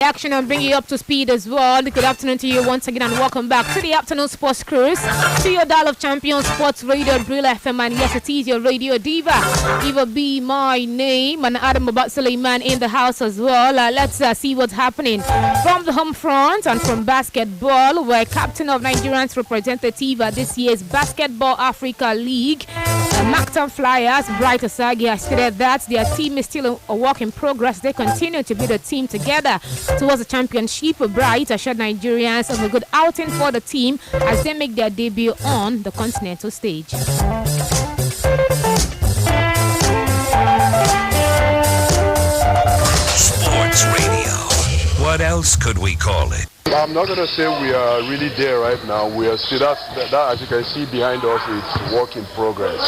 Action and bring you up to speed as well. Good afternoon to you once again and welcome back to the afternoon sports cruise. To your dial of champion sports radio Brill FM, and yes, it is your radio diva. Eva be my name, and Adam Mubat Suleiman in the house as well. Let's see what's happening from the home front and from basketball, where captain of Nigerians representative at this year's Basketball Africa League, Macton Flyers, Bright Asagi, has stated that their team is still a work in progress. They continue to build a team together towards the championship. Bright assured Nigerians of a good outing for the team as they make their debut on the continental stage. Sports Radio. What else could we call it? I'm not going to say we are really there right now. We are still, that as you can see behind us, it's work in progress.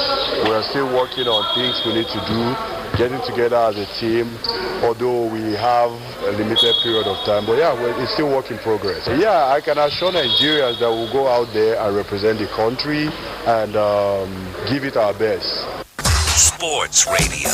We are still working on things we need to do, getting together as a team, although we have a limited period of time. But yeah, it's still work in progress. Yeah, I can assure Nigerians that we'll go out there and represent the country and give it our best. Sports Radio.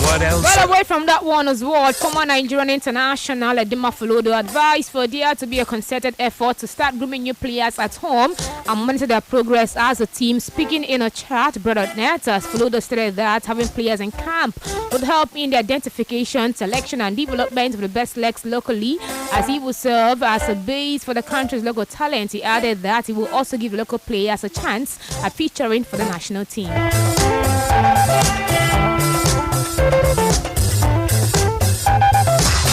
What else? Well, away from that one as well, former Nigerian international Edema Folodo advised for there to be a concerted effort to start grooming new players at home and monitor their progress as a team. Speaking in a chat, Brother Netas, Folodo stated that having players in camp would help in the identification, selection, and development of the best legs locally, as he will serve as a base for the country's local talent. He added that he will also give local players a chance at featuring for the national team.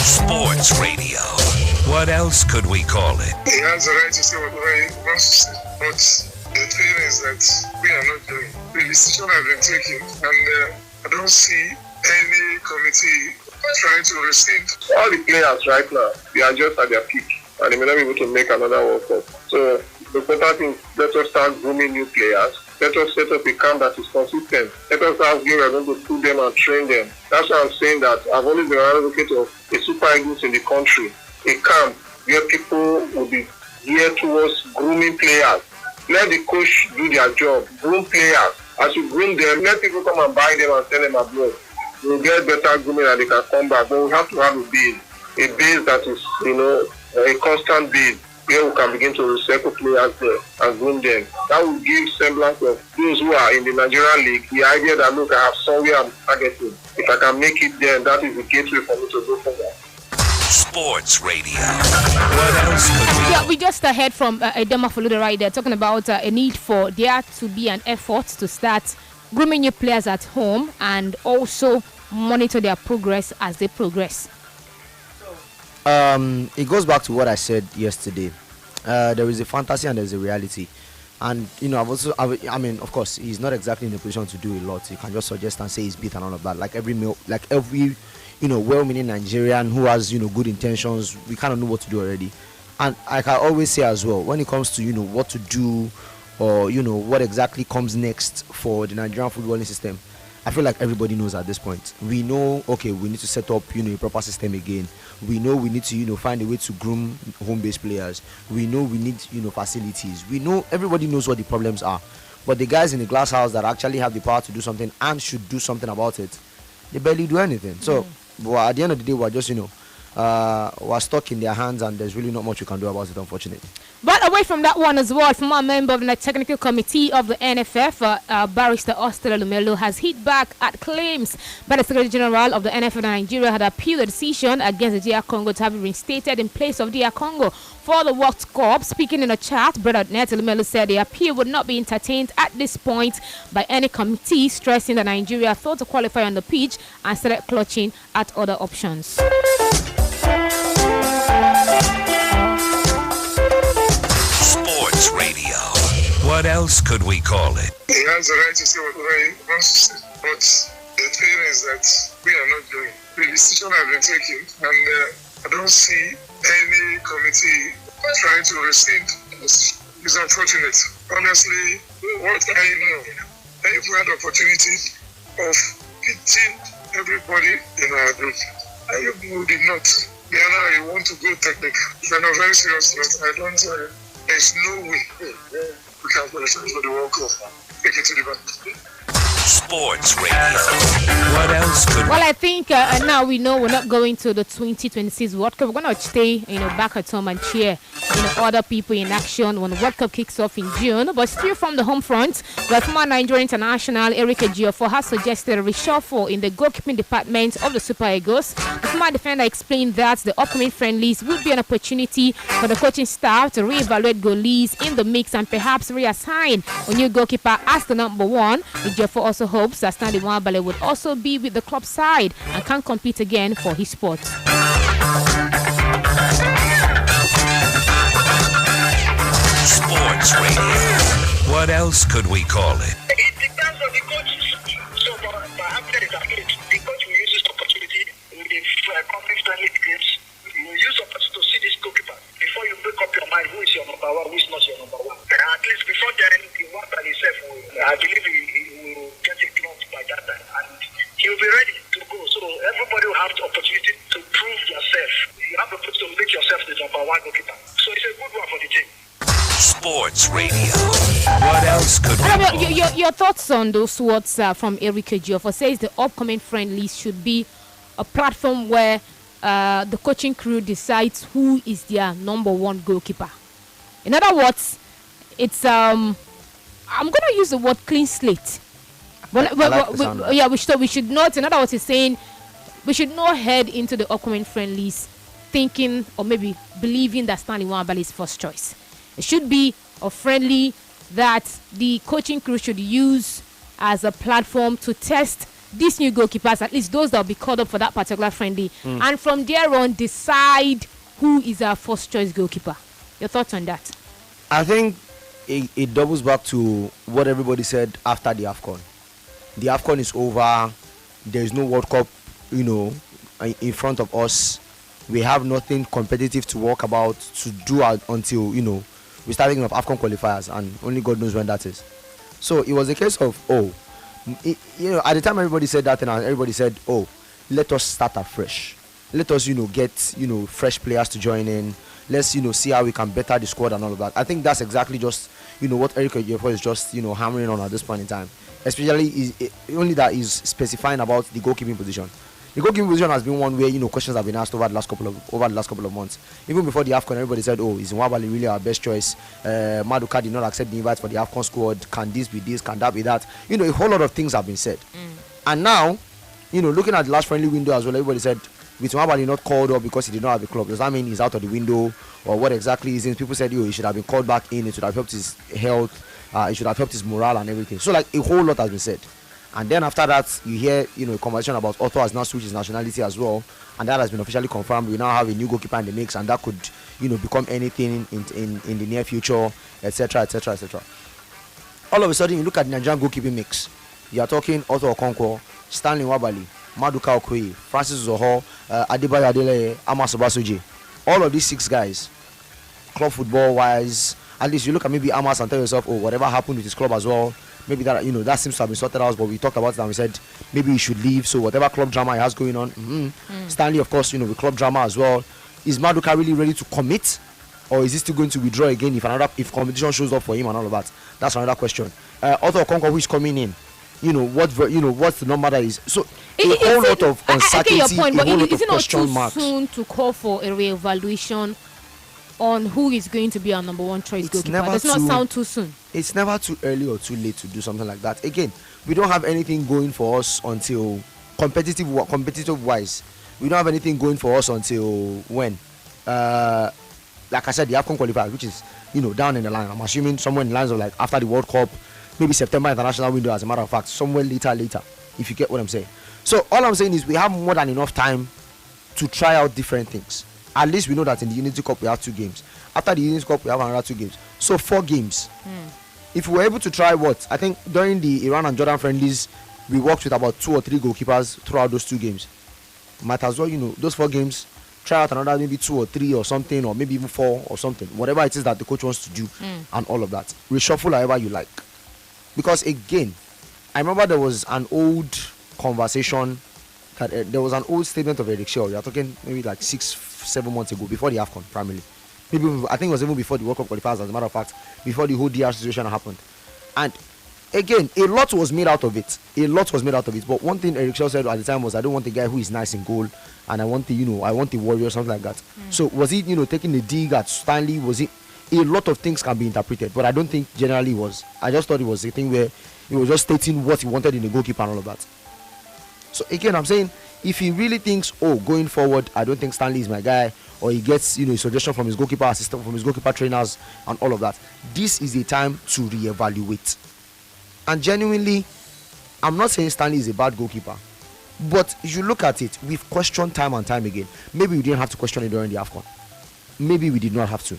Sports Radio. What else could we call it? He has the right to say whatever he wants to say, but the thing is that we are not doing. The decision has been taken, and I don't see any committee trying to rescind. All the players right now, they are just at their peak, and they may not be able to make another World Cup. So the important thing, let us start grooming new players. Let us set up a camp that is consistent. Let us ask you, we're going to put them and train them. That's why I'm saying that I've always been an advocate of a Super Eagles in the country. A camp where people will be geared towards grooming players. Let the coach do their job. Groom players. As you groom them, let people come and buy them and sell them abroad. We'll get better grooming and they can come back. But we have to have a base. A base that is, a constant base, where we can begin to recycle players there and groom them. That will give semblance of those who are in the Nigerian league the idea that, look, I have somewhere I'm targeting. If I can make it there, that is the gateway for me to go forward. Sports Radio. What else could we? Yeah, we just heard from Edema Folodo right there, talking about a need for there to be an effort to start grooming new players at home and also monitor their progress as they progress. It goes back to what I said yesterday. There is a fantasy and there's a reality, and of course, he's not exactly in a position to do a lot. He can just suggest and say he's beat and all of that. Like every well-meaning Nigerian who has good intentions, we kind of know what to do already. And I can always say as well, when it comes to what to do or what exactly comes next for the Nigerian footballing system, I feel like everybody knows at this point. We know, okay, we need to set up, a proper system again. We know we need to, find a way to groom home-based players. We know we need, facilities. We know everybody knows what the problems are. But the guys in the glass house that actually have the power to do something and should do something about it, they barely do anything. So, but at the end of the day, we're just, we're stuck in their hands, and there's really not much we can do about it, unfortunately. But away from that one as well, former member of the technical committee of the NFF, Barrister Ostela Lumelo, has hit back at claims by the Secretary General of the NFF Nigeria had appealed the decision against the DR Congo to have been reinstated in place of DR Congo for the World Cup. Speaking in a chat, Brother Net Lumelo said the appeal would not be entertained at this point by any committee, stressing that Nigeria failed to qualify on the pitch and started clutching at other options. Radio. What else could we call it? He has the right to say whatever he wants to say, but the thing is that we are not doing. The decision has been taken, and I don't see any committee trying to rescind the decision. It's unfortunate. Honestly, what I know, if we had the opportunity of pitching everybody in our group, we did not. Now you want to go technical. We're not very serious. I don't. There's no way we can qualify for the World Cup. Take it to the bank. Sports Radio. What else could Well, I think now we know we're not going to the 2026 World Cup. We're going to stay, back at home and cheer, other people in action when the World Cup kicks off in June. But still from the home front, the former Nigerian international Eric Ejiofor has suggested a reshuffle in the goalkeeping department of the Super Eagles. The former defender explained that the upcoming friendlies would be an opportunity for the coaching staff to reevaluate goalies in the mix and perhaps reassign a new goalkeeper as the number one. Ejiofor also hopes that Stanley Nwabali would also be with the club side and can compete again for his spot. Sports Radio. What else could we call it? It depends on the coaches. So, after the coach will use this opportunity in the conflict-friendly games. You will use opportunity to see this goalkeeper before you make up your mind who is your number one, who is not your number one. And at least before then, the one by himself will, I believe he will get a club by that time. And he will be ready to go. So everybody will have the opportunity to prove yourself. You have the opportunity to make yourself the number one goalkeeper. So it's a good one for the team. Sports Radio. What else could we Your thoughts on those words from Eric Ejiofor? Says the upcoming friendlies should be a platform where the coaching crew decides who is their number one goalkeeper. In other words, it's I'm gonna use the word clean slate. But we should not. In other words, he's saying we should not head into the upcoming friendlies thinking or maybe believing that Stanley Nwabali is first choice. It should be a friendly that the coaching crew should use as a platform to test these new goalkeepers, at least those that will be called up for that particular friendly, and from there on decide who is our first choice goalkeeper. Your thoughts on that? I think it doubles back to what everybody said after the AFCON. The AFCON is over. There is no World Cup, in front of us. We have nothing competitive to walk about to do until, we start thinking of AFCON qualifiers, and only God knows when that is. So it was a case of, at the time everybody said that, and everybody said, let us start afresh. Let us, get, fresh players to join in. Let's, see how we can better the squad and all of that. I think that's exactly just, what Eric Ejiofor is just, hammering on at this point in time. Especially only that is specifying about the goalkeeping position. The goalkeeping position has been one where questions have been asked over the last couple of months. Even before the AFCON, everybody said, is Nwabali really our best choice? Maduka did not accept the invite for the AFCON squad. Can this be this? Can that be that? A whole lot of things have been said. And now, looking at the last friendly window as well, everybody said, with Nwabali not called up because he did not have a club, does that mean he's out of the window? Or what exactly is it? People said, he should have been called back in. It should have helped his health. It should have helped his morale and everything. So, a whole lot has been said. And then after that, you hear, a conversation about Otto has now switched his nationality as well. And that has been officially confirmed. We now have a new goalkeeper in the mix, and that could, become anything in the near future, etc., etc., etc. All of a sudden, you look at the Nigerian goalkeeping mix. You are talking Otto Okonkwo, Stanley Nwabali, Maduka Okoye, Francis Zoho, Adebayo Adeleye, Amos Obasoje. All of these 6 guys, club football-wise, at least you look at maybe Amos and tell yourself, whatever happened with his club as well, maybe that that seems to have been sorted out, but we talked about it and we said maybe he should leave. So whatever club drama he has going on, Stanley, of course, with club drama as well. Is Maduka really ready to commit, or is he still going to withdraw again if competition shows up for him and all of that? That's another question. Otto Okonkwo, who is coming in, what's the number that is? So a whole lot of uncertainty, I get your point, but is it not too marks. soon to call for a re-evaluation on who is going to be our number one choice goalkeeper? Does not sound too soon. It's never too early or too late to do something like that. Again, we don't have anything going for us until competitive wise. We don't have anything going for us until when? Like I said, the AFCON qualifiers, which is down in the line. I'm assuming somewhere in the lines of after the World Cup, maybe September international window. As a matter of fact, somewhere later, if you get what I'm saying. So all I'm saying is we have more than enough time to try out different things. At least we know that in the Unity Cup we have 2 games. After the Unity Cup we have another 2 games. So 4 games. If we were able to try I think during the Iran and Jordan friendlies, we worked with about 2 or 3 goalkeepers throughout those 2 games. Might as well, those 4 games, try out another maybe 2 or 3 or something, or maybe even 4 or something. Whatever it is that the coach wants to do and all of that. Reshuffle however you like. Because again, I remember there was an old conversation, there was an old statement of Eric Shaw. We are talking maybe 6-7 months ago, before the AFCON primarily. Maybe I think it was even before the World Cup qualifiers, as a matter of fact, before the whole DR situation happened. And again, a lot was made out of it. A lot was made out of it. But one thing Eric Shaw said at the time was, I don't want a guy who is nice in goal, and I want the warrior, something like that. So was he, taking a dig at Stanley? Was it? A lot of things can be interpreted, but I don't think generally was. I just thought it was a thing where he was just stating what he wanted in the goalkeeper and all of that. So again, I'm saying, if he really thinks, going forward, I don't think Stanley is my guy, or he gets, a suggestion from his goalkeeper assistant, from his goalkeeper trainers, and all of that, this is a time to reevaluate. And genuinely, I'm not saying Stanley is a bad goalkeeper, but you look at it, we've questioned time and time again. Maybe we didn't have to question it during the AFCON. Maybe we did not have to.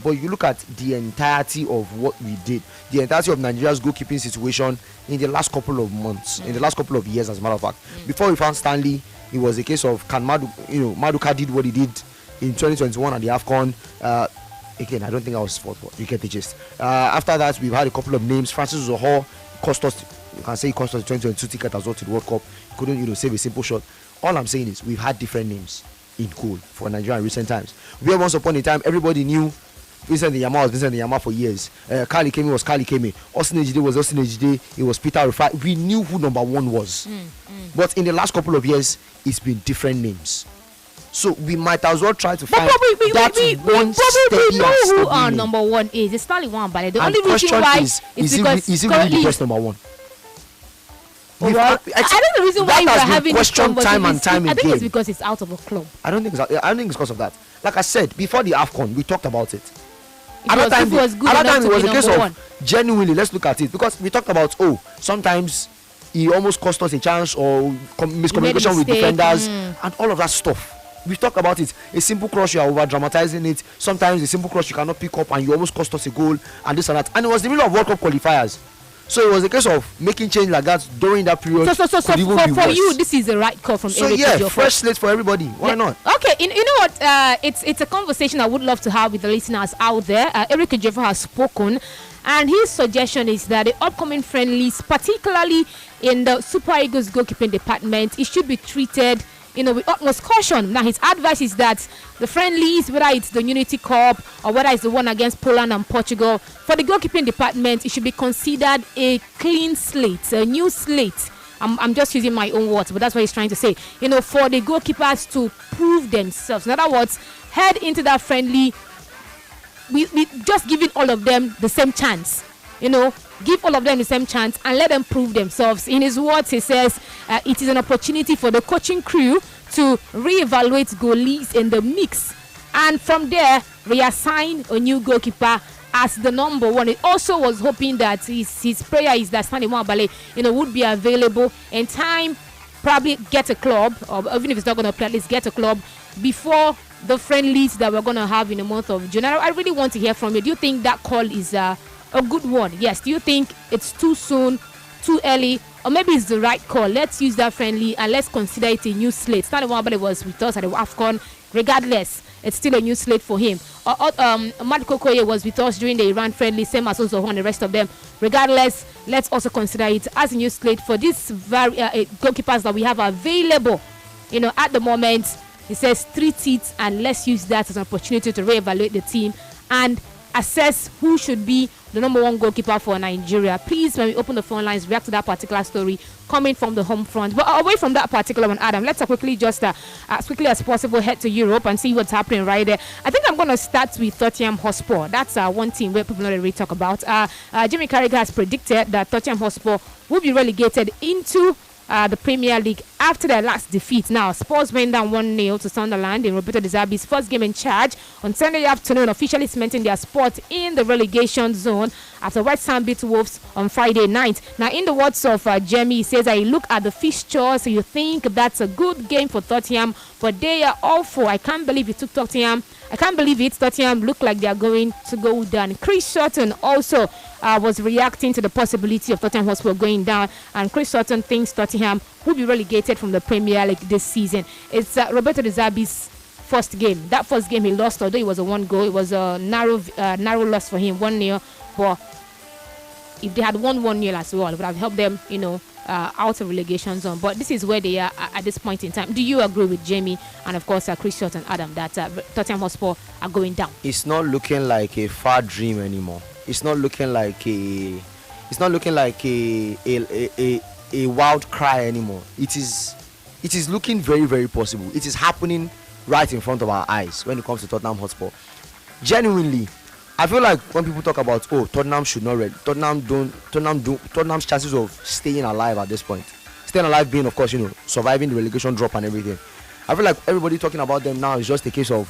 But you look at the entirety of what we did, the entirety of Nigeria's goalkeeping situation in the last couple of months, in the last couple of years, as a matter of fact. Before we found Stanley, it was a case of Maduka did what he did in 2021 at the AFCON. Again, I don't think I was sport, but you get the gist. After that, we've had a couple of names. Francis Zohor cost us, you can say, he cost us the 2022 ticket as well to the World Cup. He couldn't, save a simple shot. All I'm saying is we've had different names in goal for Nigeria in recent times. Where once upon a time, everybody knew Vincent Nyama was Vincent Nyama for years. Kali Kemi was Kali Kemi. Austin Ejide was Austin Ejide. It was Peter Rufai. We knew who number one was. But in the last couple of years, it's been different names. So we might as well try to find that one steady know who our number one is. It's Stanley Nwabali. The only reason why is because is he really the best number one? I think the reason why we're having this conversation time and time again. I think it's because it's out of a club. I don't think it's because of that. Like I said before the AFCON, we talked about it. Another time it was a case of genuinely, let's look at it, because we talked about sometimes he almost cost us a chance, or miscommunication with defenders and all of that stuff. We talked about it. A simple cross, you are over dramatizing it. Sometimes a simple cross you cannot pick up and you almost cost us a goal and this and that. And it was the middle of World Cup qualifiers. So it was a case of making change like that during that period. So for you, this is the right call from Eric. So yeah, fresh slate for everybody. Why not? Okay, you know what? It's a conversation I would love to have with the listeners out there. Eric Ejiofor has spoken, and his suggestion is that the upcoming friendlies, particularly in the Super Eagles goalkeeping department, it should be treated with utmost caution. Now, his advice is that the friendlies, whether it's the Unity Cup or whether it's the one against Poland and Portugal, for the goalkeeping department, it should be considered a clean slate, a new slate. I'm just using my own words, but that's what he's trying to say. For the goalkeepers to prove themselves. In other words, head into that friendly, we just giving all of them the same chance. Give all of them the same chance and let them prove themselves. In his words, he says it is an opportunity for the coaching crew to reevaluate goalies in the mix, and from there reassign a new goalkeeper as the number one. It also was hoping that his prayer is that Stanley Nwabali would be available in time, probably get a club, or even if it's not going to play, at least get a club before the friendlies that we're going to have in the month of June. I really want to hear from you. Do you think that call is a good one? Yes. Do you think it's too soon, too early, or maybe it's the right call? Let's use that friendly and let's consider it a new slate. Stanley Nwabali was with us at the AFCON. Regardless, it's still a new slate for him. Matt Kokoye was with us during the Iran friendly, same as also and the rest of them. Regardless, let's also consider it as a new slate for these goalkeepers that we have available. At the moment, he says treat it and let's use that as an opportunity to reevaluate the team and assess who should be the number one goalkeeper for Nigeria. Please, when we open the phone lines, react to that particular story coming from the home front. But away from that particular one, Adam, let's quickly just as quickly as possible head to Europe and see what's happening right there. I think I'm going to start with Tottenham Hotspur. That's one team where people don't really talk about. Jimmy Carragher has predicted that Tottenham Hotspur will be relegated into the Premier League after their last defeat. Now, Spurs went down 1-0 to Sunderland in Roberto De Zerbi's first game in charge on Sunday afternoon, officially cementing their spot in the relegation zone after West Ham beat Wolves on Friday night. Now, in the words of Jamie, he says, I look at the fixtures, you think that's a good game for Tottenham, but they are awful. I can't believe it took Tottenham. I can't believe it. Tottenham look like they are going to go down. Chris Sutton also was reacting to the possibility of Tottenham Hotspur going down, and Chris Sutton thinks Tottenham will be relegated from the Premier League this season. It's Roberto De Zerbi's first game. That first game he lost, although it was a one goal. It was a narrow loss for him, 1-0. But if they had won 1-0 as well, it would have helped them, out of relegation zone. But this is where they are at this point in time. Do you agree with Jamie and of course Chris Short and Adam that Tottenham Hotspur are going down? It's not looking like a far dream anymore. It's not looking like a It's not looking like a wild cry anymore. It is looking very, very possible. It is happening right in front of our eyes when it comes to Tottenham Hotspur. Genuinely, I feel like when people talk about Tottenham should not read Tottenham's chances of staying alive at this point. Staying alive being, of course, surviving the relegation drop and everything. I feel like everybody talking about them now is just a case of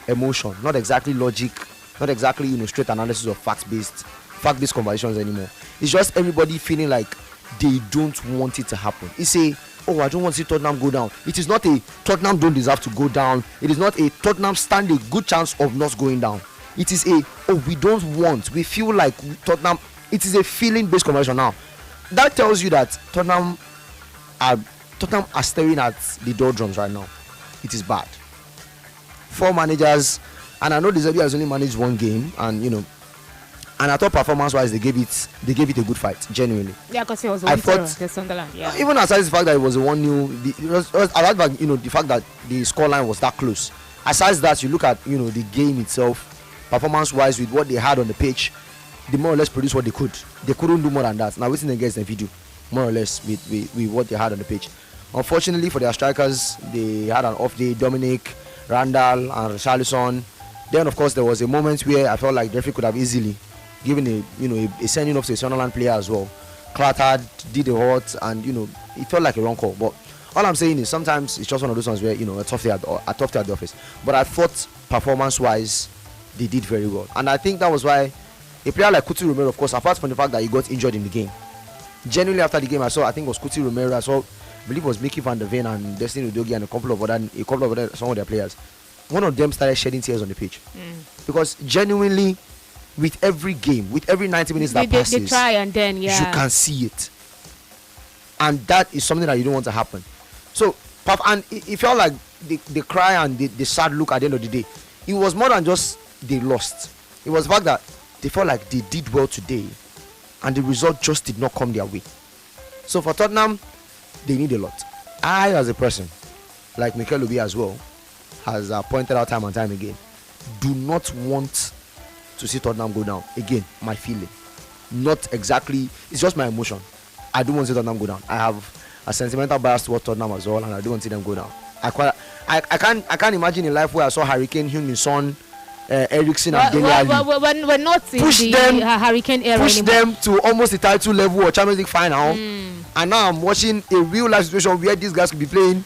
emotion, not exactly logic, not exactly straight analysis of fact-based conversations anymore. It's just everybody feeling like they don't want it to happen. It's I don't want to see Tottenham go down. It is not a Tottenham don't deserve to go down. It is not a Tottenham stand a good chance of not going down. It is we don't want. We feel like Tottenham. It is a feeling-based conversation now. That tells you that Tottenham are staring at the doldrums right now. It is bad. 4 managers, and I know De Zerbi has only managed 1 game, and and I thought performance-wise they gave it a good fight, genuinely. Yeah, because he was against Sunderland. Yeah. Even aside the fact that it was a 1-0, I like that the fact that the scoreline was that close. Aside that, you look at the game itself, performance-wise with what they had on the pitch, they more or less produced what they could. They couldn't do more than that. Now waiting against the video, more or less with what they had on the pitch. Unfortunately for their strikers, they had an off day. Dominic, Randall, and Richarlison. Then of course there was a moment where I felt like the referee could have easily given a sending off to a Sunderland player as well. Clattered, did a hot, and it felt like a wrong call. But all I'm saying is sometimes it's just one of those ones where a tough day at the office. But I thought performance-wise they did very well, and I think that was why a player like Kuti Romero, of course, apart from the fact that he got injured in the game, genuinely after the game I think it was Kuti Romero, I believe it was Mickey van der Ven and Destiny Udogie and a couple of other some of their players. One of them started shedding tears on the pitch because genuinely, with every game, with every 90 minutes that passes, they try and then you can see it, and that is something that you don't want to happen. So, and it felt like the cry and the sad look at the end of the day. It was more than just they lost. It was the fact that they felt like they did well today, and the result just did not come their way. So for Tottenham, they need a lot. I, as a person, like Mikel Obi as well, has pointed out time and time again, do not want to see Tottenham go down. Again, my feeling, not exactly. It's just my emotion. I don't want to see Tottenham go down. I have a sentimental bias towards Tottenham as well, and I don't want to see them go down. I can't imagine a life where I saw Harry Kane, Heung-min Son, Eriksen and Dele Alli. We're not in the Hurricane era push anymore. them to almost the title level or Champions League final, and now I'm watching a real life situation where these guys could be playing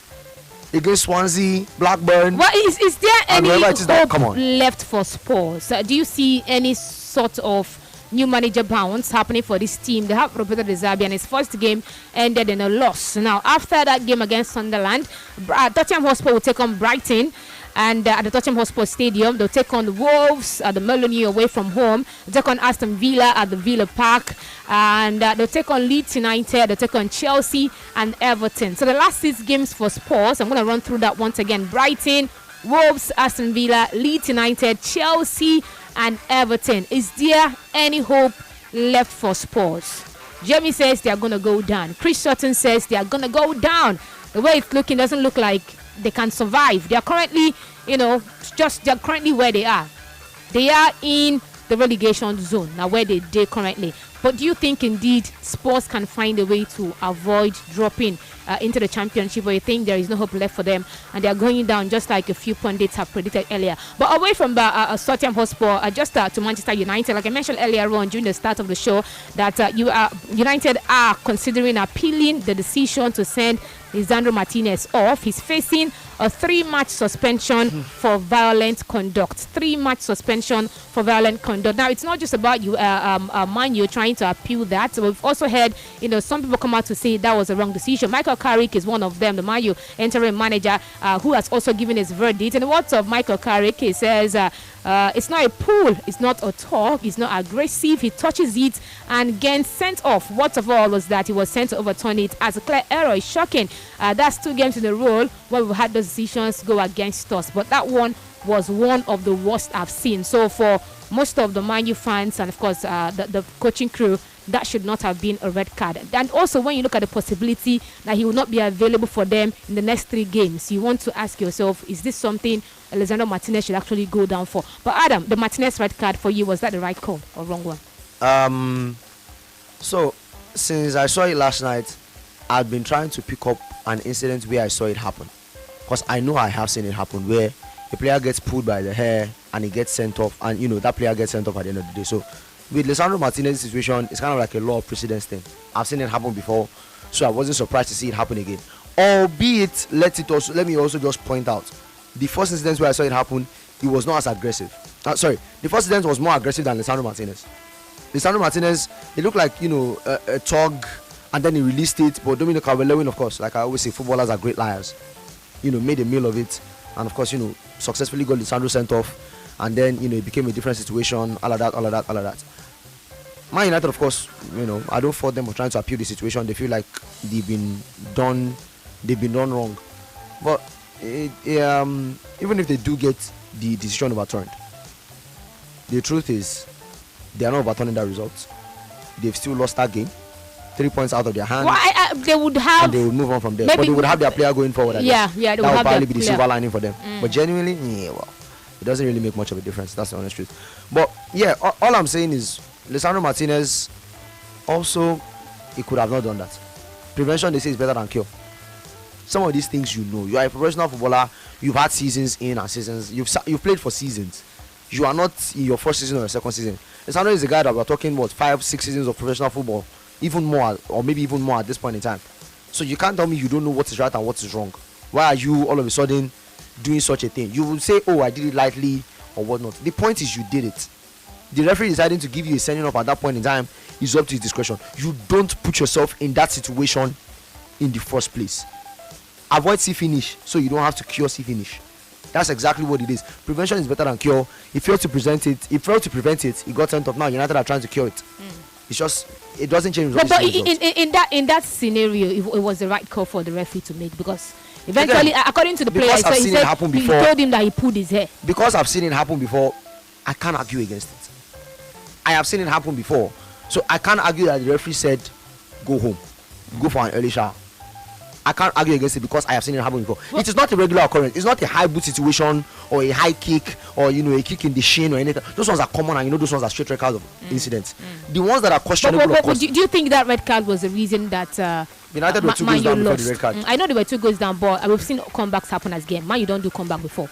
against Swansea, Blackburn. Well, is there any hope on. left for Spurs? Do you see any sort of new manager bounce happening for this team? They have Roberto De Zerbi, and his first game ended in a loss. Now, after that game against Sunderland, Tottenham Hotspur will take on Brighton. And at the Tottenham Hotspur Stadium, they'll take on the Wolves at the Molineux away from home. They'll take on Aston Villa at the Villa Park. And they'll take on Leeds United. They'll take on Chelsea and Everton. So the last 6 games for Spurs, I'm going to run through that once again. Brighton, Wolves, Aston Villa, Leeds United, Chelsea and Everton. Is there any hope left for Spurs? Jamie says they are going to go down. Chris Sutton says they are going to go down. The way it's looking doesn't look like they can survive. They are currently, they're currently where they are. They are in the relegation zone now, where they currently. But do you think indeed Spurs can find a way to avoid dropping into the championship, or you think there is no hope left for them and they are going down just like a few pundits have predicted earlier? But away from the Tottenham Hotspur, just to Manchester United, like I mentioned earlier on during the start of the show, that United are considering appealing the decision to send Lisandro Martinez off. He's facing a 3-match suspension for violent conduct. 3-match suspension for violent conduct. Now, it's not just about Man U trying to appeal that. So we've also heard, some people come out to say that was a wrong decision. Michael Carrick is one of them, the Man U interim manager, who has also given his verdict. In the words of Michael Carrick, he says, it's not a pull, it's not a talk, it's not aggressive. He touches it and gets sent off. Worst of all was that he was sent to overturn it as a clear error. It's shocking. That's 2 games in a row where we've had those decisions go against us. But that one was one of the worst I've seen. So for most of the Man U fans and of course the coaching crew, that should not have been a red card. And also when you look at the possibility that he will not be available for them in the next 3 games, you want to ask yourself, is this something Lisandro Martinez should actually go down for? But Adam, the Martinez red card for you, was that the right call or wrong one? So, since I saw it last night, I've been trying to pick up an incident where I saw it happen. Because I know I have seen it happen where a player gets pulled by the hair and he gets sent off, and that player gets sent off at the end of the day. So, with Lisandro Martinez's situation, it's kind of like a law of precedence thing. I've seen it happen before, so I wasn't surprised to see it happen again. Albeit, let me also just point out, the first incident where I saw it happen, it was not as aggressive. The first incident was more aggressive than Lisandro Martinez. Lisandro Martinez, it looked like a tug, and then he released it. But Dominic Calvert-Lewin, of course, like I always say, footballers are great liars. Made a meal of it, and of course, successfully got Lisandro sent off, and then it became a different situation. All of that. Man United, of course, I don't fault them for trying to appeal the situation. They feel like they've been done wrong. But even if they do get the decision overturned, the truth is they are not overturning that result. They've still lost that game. 3 points out of their hands. Well, they would have. And they would move on from there. But they would have their player going forward. Yeah. That would probably be the silver lining for them. But genuinely, it doesn't really make much of a difference. That's the honest truth. But yeah, all I'm saying is Lisandro Martinez also, he could have not done that. Prevention, they say, is better than cure. Some of these things you are a professional footballer. You've had seasons in and seasons. You've played for seasons. You are not in your first season or your second season. Lisandro is a guy that we're talking about 5-6 seasons of professional football, even more, or maybe even more at this point in time. So you can't tell me you don't know what is right and what is wrong. Why are you all of a sudden doing such a thing? You will say, oh, I did it lightly or whatnot. The point is you did it. The referee deciding to give you a sending off at that point in time is up to his discretion. You don't put yourself in that situation in the first place. Avoid see finish so you don't have to cure see finish. That's exactly what it is. Prevention is better than cure. He failed to prevent it. He got sent off. Now United are trying to cure it. It's just, it doesn't change. But in that scenario, it was the right call for the referee to make, because eventually, according to the player, he told him that he pulled his hair. Because I've seen it happen before, I can't argue against it. I have seen it happen before, so I can't argue that the referee said, "Go home, go for an early shower." I can't argue against it because I have seen it happen before. It is not a regular occurrence. It's not a high boot situation or a high kick or a kick in the shin or anything. Those ones are common, and those ones are straight red cards of incidents. The ones that are questionable, of course. Do you think that red card was the reason that United were 2 goals down before the red card? I know they were 2 goals down, but we've seen comebacks happen as game. Man, you don't do comeback before,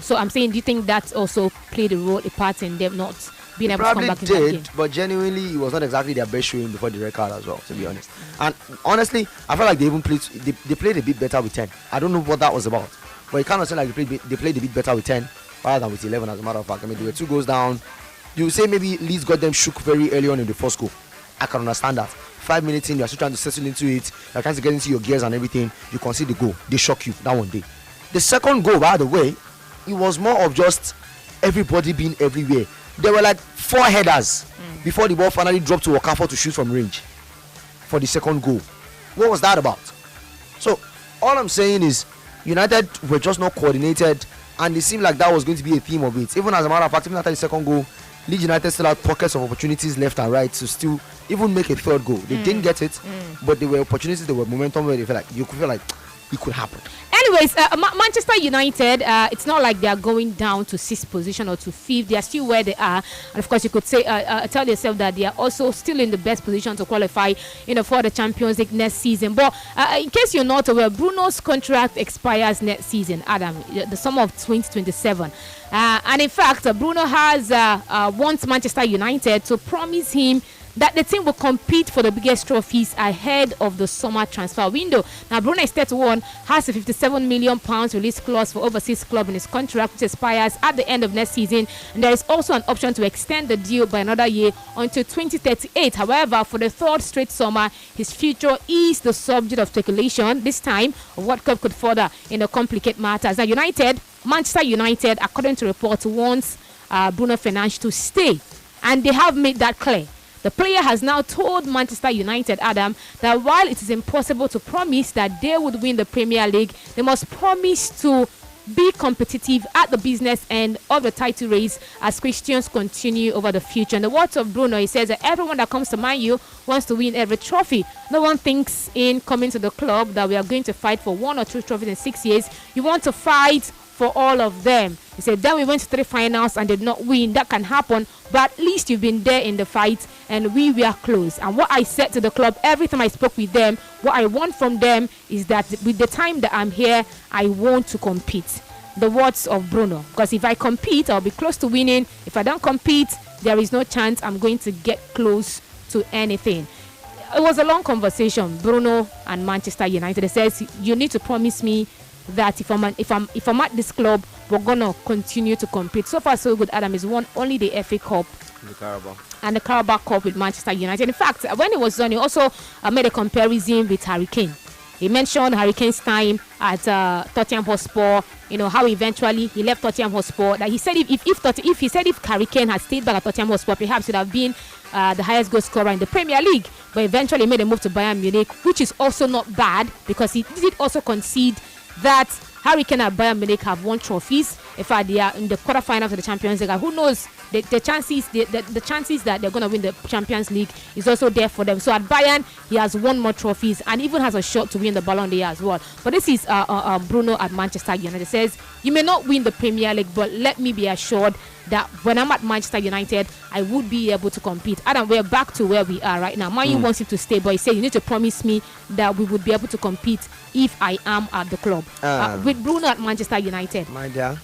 So I'm saying, do you think that also played a part in them not being able to come back in that game? But genuinely, it was not exactly their best showing before the red card as well, to be honest. And honestly, I felt like they even played a bit better with 10. I don't know what that was about, but it kind of seemed like they played a bit better with 10 rather than with 11, as a matter of fact. I mean, they were 2 goals down. You say maybe Leeds got them shook very early on in the first goal. I can understand that. 5 minutes in, you're still trying to settle into it. You're trying to get into your gears and everything. You concede the goal. They shock you. That one day. The second goal, by the way, it was more of just everybody being everywhere. There were like 4 headers before the ball finally dropped to Okafor to shoot from range for the second goal. What was that about? So all I'm saying is United were just not coordinated, and it seemed like that was going to be a theme of it. Even as a matter of fact, even after the second goal, Leeds United still had pockets of opportunities left and right to still even make a third goal. They didn't get it, but there were opportunities, there were momentum where they felt like you could feel like it could happen. Anyways, Manchester United, it's not like they are going down to 6th position or to 5th. They are still where they are. And of course, you could say, tell yourself that they are also still in the best position to qualify, for the Champions League next season. But in case you're not aware, Bruno's contract expires next season, Adam, the summer of 2027. And in fact, Bruno has wants Manchester United to promise him that the team will compete for the biggest trophies ahead of the summer transfer window. Now, Bruno is 31, has a £57 million release clause for overseas club in his contract, which expires at the end of next season. And there is also an option to extend the deal by another year until 2038. However, for the 3rd straight summer, his future is the subject of speculation. This time, World Cup could further complicate matters. Now, Manchester United, according to reports, wants Bruno Fernandes to stay, and they have made that clear. The player has now told Manchester United, Adam, that while it is impossible to promise that they would win the Premier League, they must promise to be competitive at the business end of the title race as questions continue over the future. In the words of Bruno, he says that everyone that comes to Man U wants to win every trophy. No one thinks in coming to the club that we are going to fight for 1 or 2 trophies in 6 years. You want to fight for all of them. He said, then we went to 3 finals and did not win. That can happen, but at least you've been there in the fight, and we were close. And what I said to the club every time I spoke with them, what I want from them is that with the time that I'm here, I want to compete. The words of Bruno. Because if I compete, I'll be close to winning. If I don't compete, there is no chance I'm going to get close to anything. It was a long conversation, Bruno and Manchester United. He says, you need to promise me that if I'm at this club, we're gonna continue to compete. So far, so good. Adam has won only the FA Cup and the Carabao Cup with Manchester United. In fact, when he was done, he also made a comparison with Harry Kane. He mentioned Harry Kane's time at Tottenham Hotspur. You know how eventually he left Tottenham Hotspur. That he said if Harry Kane had stayed back at Tottenham Hotspur, perhaps it would have been the highest goal scorer in the Premier League. But eventually made a move to Bayern Munich, which is also not bad because he did also concede that Harry Kane and Bayern Munich have won trophies. In fact, they are in the quarterfinals of the Champions League. Who knows? The chances that they're going to win the Champions League is also there for them. So at Bayern, he has won more trophies and even has a shot to win the Ballon d'Or as well. But this is Bruno at Manchester United. He says, you may not win the Premier League, but let me be assured that when I'm at Manchester United, I would be able to compete. Adam, we're back to where we are right now. Man U wants him to stay, but he said, you need to promise me that we would be able to compete if I am at the club. With Bruno at Manchester United. My dear,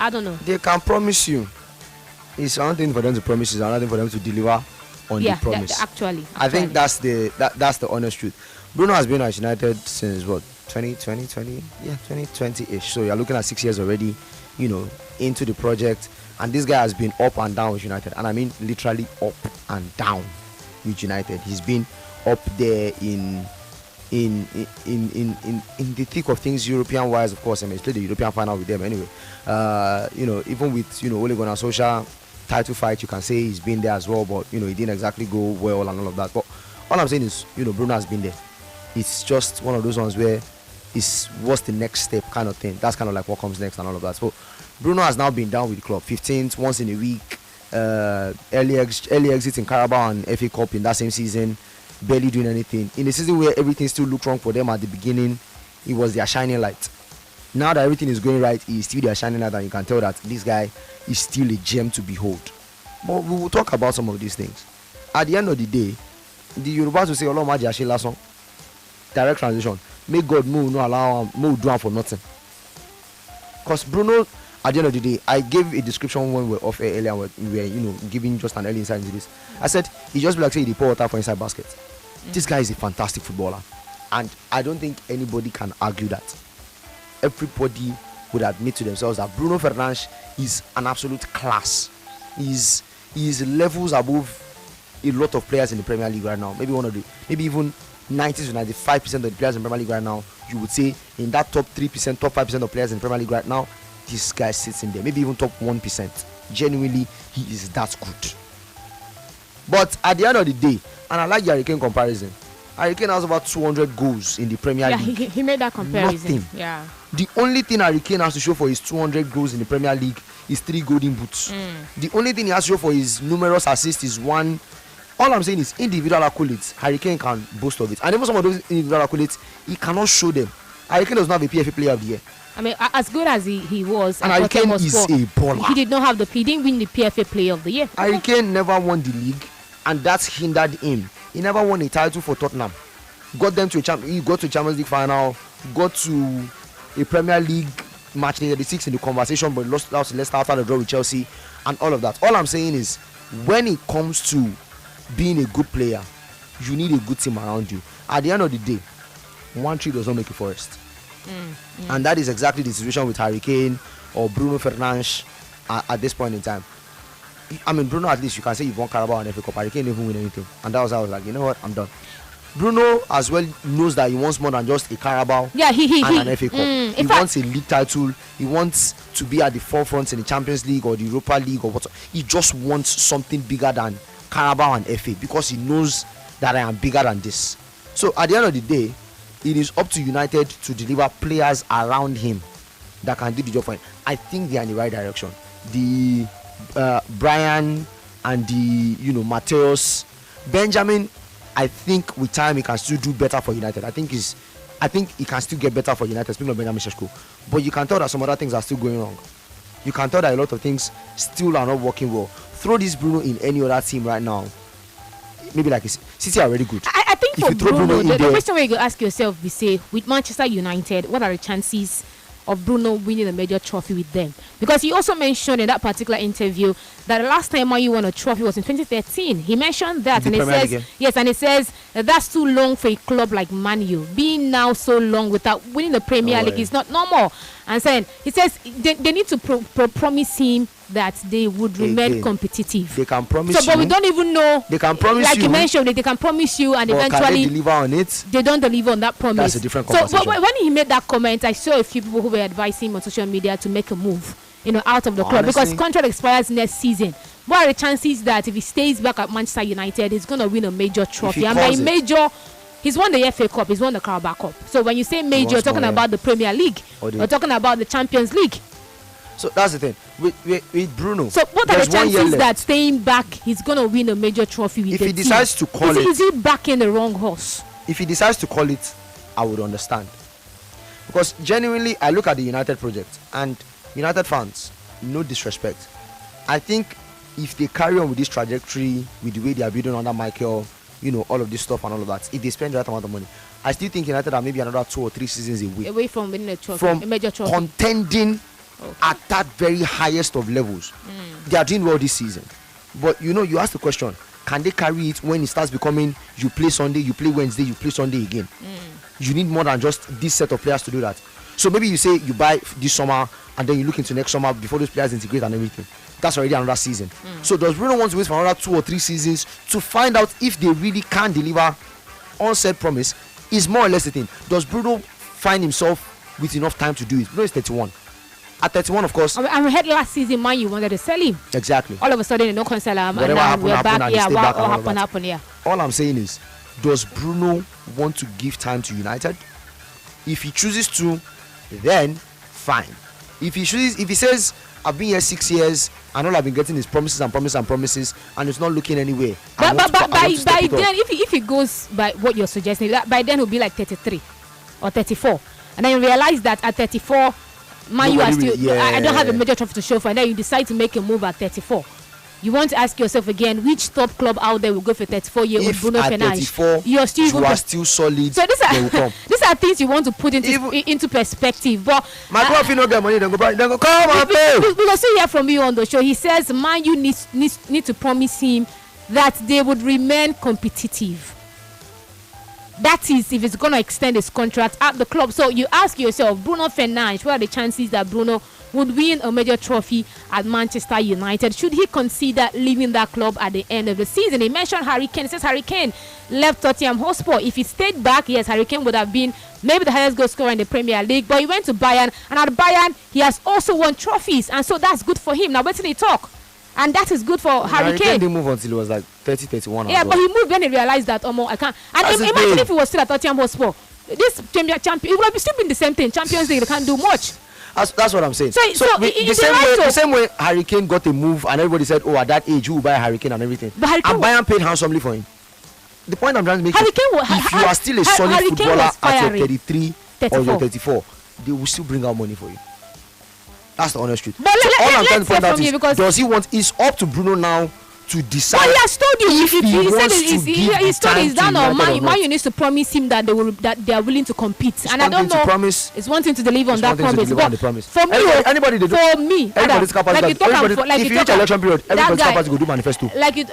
I don't know. They can promise you. It's one thing for them to promise, it's another thing for them to deliver on the promise. Actually. I think that's the honest truth. Bruno has been at United since what, 2020-ish. So you're looking at 6 years already, into the project. And this guy has been up and down with United, and I mean literally up and down with United. He's been up there in the thick of things, European wise, of course. I mean, he's played the European final with them anyway. Even with Ole Gunnar Solskjaer title fight, you can say he's been there as well, but he didn't exactly go well and all of that. But all I'm saying is, Bruno has been there. It's just one of those ones where it's what's the next step kind of thing. That's kind of like what comes next and all of that. So Bruno has now been down with the club 15th once in a week, early exit in Carabao and FA Cup in that same season, barely doing anything. In a season where everything still looked wrong for them at the beginning, it was their shining light. Now that everything is going right, he's still their shining light, and you can tell that this guy is still a gem to behold. But we will talk about some of these things. At the end of the day, the Yorubas will say, "Allah Maji Ashe Lason." Direct translation. May God no allow him, no do him for nothing. Because Bruno, at the end of the day, I gave a description when we were off air earlier, and we were giving just an early insight into this. I said he just be like say he pour water for inside basket. This guy is a fantastic footballer, and I don't think anybody can argue that. Everybody would admit to themselves that Bruno Fernandes is an absolute class. He's levels above a lot of players in the Premier League right now. Maybe even 90 to 95% of the players in the Premier League right now, you would say in that top 3%, top 5% of players in the Premier League right now, this guy sits in there. Maybe even top 1%. Genuinely, he is that good. But at the end of the day, and I like the Harry Kane comparison, Harry Kane has about 200 goals in the Premier League. Yeah, he made that comparison. Nothing. Yeah. The only thing Harry Kane has to show for his 200 goals in the Premier League is 3 golden boots. The only thing he has to show for his numerous assists is 1. All I'm saying is individual accolades. Harry Kane can boast of it. And even some of those individual accolades, he cannot show them. Harry Kane does not have a PFA Player of the Year. I mean, as good as he was, and Harry Kane is a baller. He did not have he didn't win the PFA Player of the Year. Harry Kane never won the league, and that's hindered him. He never won a title for Tottenham. Got them to he got to a Champions League final, got to a Premier League match in the 6 in the conversation, but lost out to Leicester after the draw with Chelsea and all of that. All I'm saying is, when it comes to being a good player, you need a good team around you. At the end of the day, one tree does not make a forest. And that is exactly the situation with Harry Kane or Bruno Fernandes at this point in time. I mean, Bruno, at least you can say you've won Carabao and FA Cup. Harry Kane didn't win anything, and that was how I was like, you know what, I'm done. Bruno as well knows that he wants more than just a Carabao and an FA Cup. He wants a league title. He wants to be at the forefront in the Champions League or the Europa League or what. He just wants something bigger than Carabao and FA, because he knows that I am bigger than this. So at the end of the day, it is up to United to deliver players around him that can do the job for him. I think they are in the right direction. The Brian and the Mateus, Benjamin, I think with time he can still do better for United. I think he's I think it can still get better for United, speaking of Benjamin Sesko. But you can tell that some other things are still going wrong. You can tell that a lot of things still are not working well. Throw this Bruno in any other team right now. Maybe like City are already good. I think If for you throw Bruno in the there- question where you ask yourself, we say, with Manchester United, what are the chances of Bruno winning a major trophy with them? Because he also mentioned in that particular interview that the last time Man U won a trophy was in 2013. He mentioned that, The and he Premier says, League, yes, and he says that's too long for a club like Man U. Being now so long without winning the Premier Oh, League yeah. is not normal. And saying, he says they need to promise him that they would remain Again, competitive. They can promise So, but we you, don't even know. They can promise like you, you mentioned, they can promise you, and but can they eventually deliver on it? they don't deliver on that promise. That's a different So, but conversation. when he made that comment, I saw a few people who were advising him on social media to make a move, out of the club, because Honestly- contract expires next season. What are the chances that if he stays back at Manchester United, he's going to win a major trophy? he And by calls it. major, he's won the FA Cup, he's won the Carabao Cup. So when you say major, you're wants talking more, yeah. about the Premier League, Or the- you're talking about the Champions League. So that's the thing. With Bruno, So what are there's the 1 year chances left. that staying back, he's going to win a major trophy with If the he team? decides to call is it- he backing the wrong horse? If he decides to call it, I would understand. Because genuinely, I look at the United project, and United fans, no disrespect, I think if they carry on with this trajectory, with the way they are building under Michael, all of this stuff and all of that, if they spend the right amount of money, I still think United are maybe another 2 or 3 seasons away Away from winning a trophy, from a major trophy. contending at that very highest of levels. They are doing well this season. But you ask the question, can they carry it when it starts becoming you play Sunday, you play Wednesday, you play Sunday again? You need more than just this set of players to do that. So maybe you say you buy this summer and then you look into next summer before those players integrate and everything. That's already another season. So does Bruno want to wait for another 2 or 3 seasons to find out if they really can deliver on said promise? Is more or less the thing. Does Bruno find himself with enough time to do it? Bruno is 31. At 31, of course. I heard last season, Man, you wanted to sell him. Exactly. All of a sudden, no cancel him, and Whatever now happened, we're happened, back. and he Yeah, stayed what back and all of that. happened? Yeah. All I'm saying is, does Bruno want to give time to United? If he chooses to, then fine. If he says, I've been here 6 years and all I've been getting is promises and promises and promises, and it's not looking anywhere. But by then, if he goes by what you're suggesting, by then he'll be like 33 or 34, and then you realize that at 34, Man, you are Nobody still. will- I don't have a yeah. major trophy to show for, and then you decide to make a move at 34. You want to ask yourself again, which top club out there will go for 34-year-old If Bruno at Fernandes? 34 You're still you are still solid, So they will come. these are things you want to put into perspective. But My club will not get money, then go come and pay. we will still hear from you on the show. He says Man U need to promise him that they would remain competitive. That is, if it's going to extend his contract at the club. So you ask yourself, Bruno Fernandes, what are the chances that Bruno would win a major trophy at Manchester United? Should he consider leaving that club at the end of the season? He mentioned Harry Kane. He says Harry Kane left Tottenham Hotspur. If he stayed back, yes, Harry Kane would have been maybe the highest goal scorer in the Premier League. But he went to Bayern, and at Bayern, he has also won trophies. And so that's good for him. Now, wait till he talk. And that is good for Harry Kane. didn't move until he was like 30, 31. Yeah, but he moved when he realized that I can't. And That's his imagine game. if he was still at Tottenham Hotspur. This champion, it would have still been the same thing. Champions League, they can't do much. That's what I'm saying. So the same way Harry Kane got a move and everybody said, oh, at that age, who will buy Harry Kane and everything. But Harry Kane and Bayern paid handsomely for him. The point I'm trying to make Harry is, Kane was- if you are still a solid Harry Kane footballer was at your fiery. 33 or 34. your 34, they will still bring out money for you. That's the honest truth. But let's trying to hear point out from you, is, because- does he want? It's up to Bruno now to decide. But he has told you. if he wants to give He's the told time he's to done or United Man or not. U needs to promise him that they are willing to compete. And I one don't thing to know. promise. It's one thing to deliver on It's that one thing to promise. deliver on But the promise. for me, Anybody they do- for me, Everybody's capable. like you talk Everybody, about, like if you you reach talk election period, that everybody's guy- capable to go do manifesto. like it.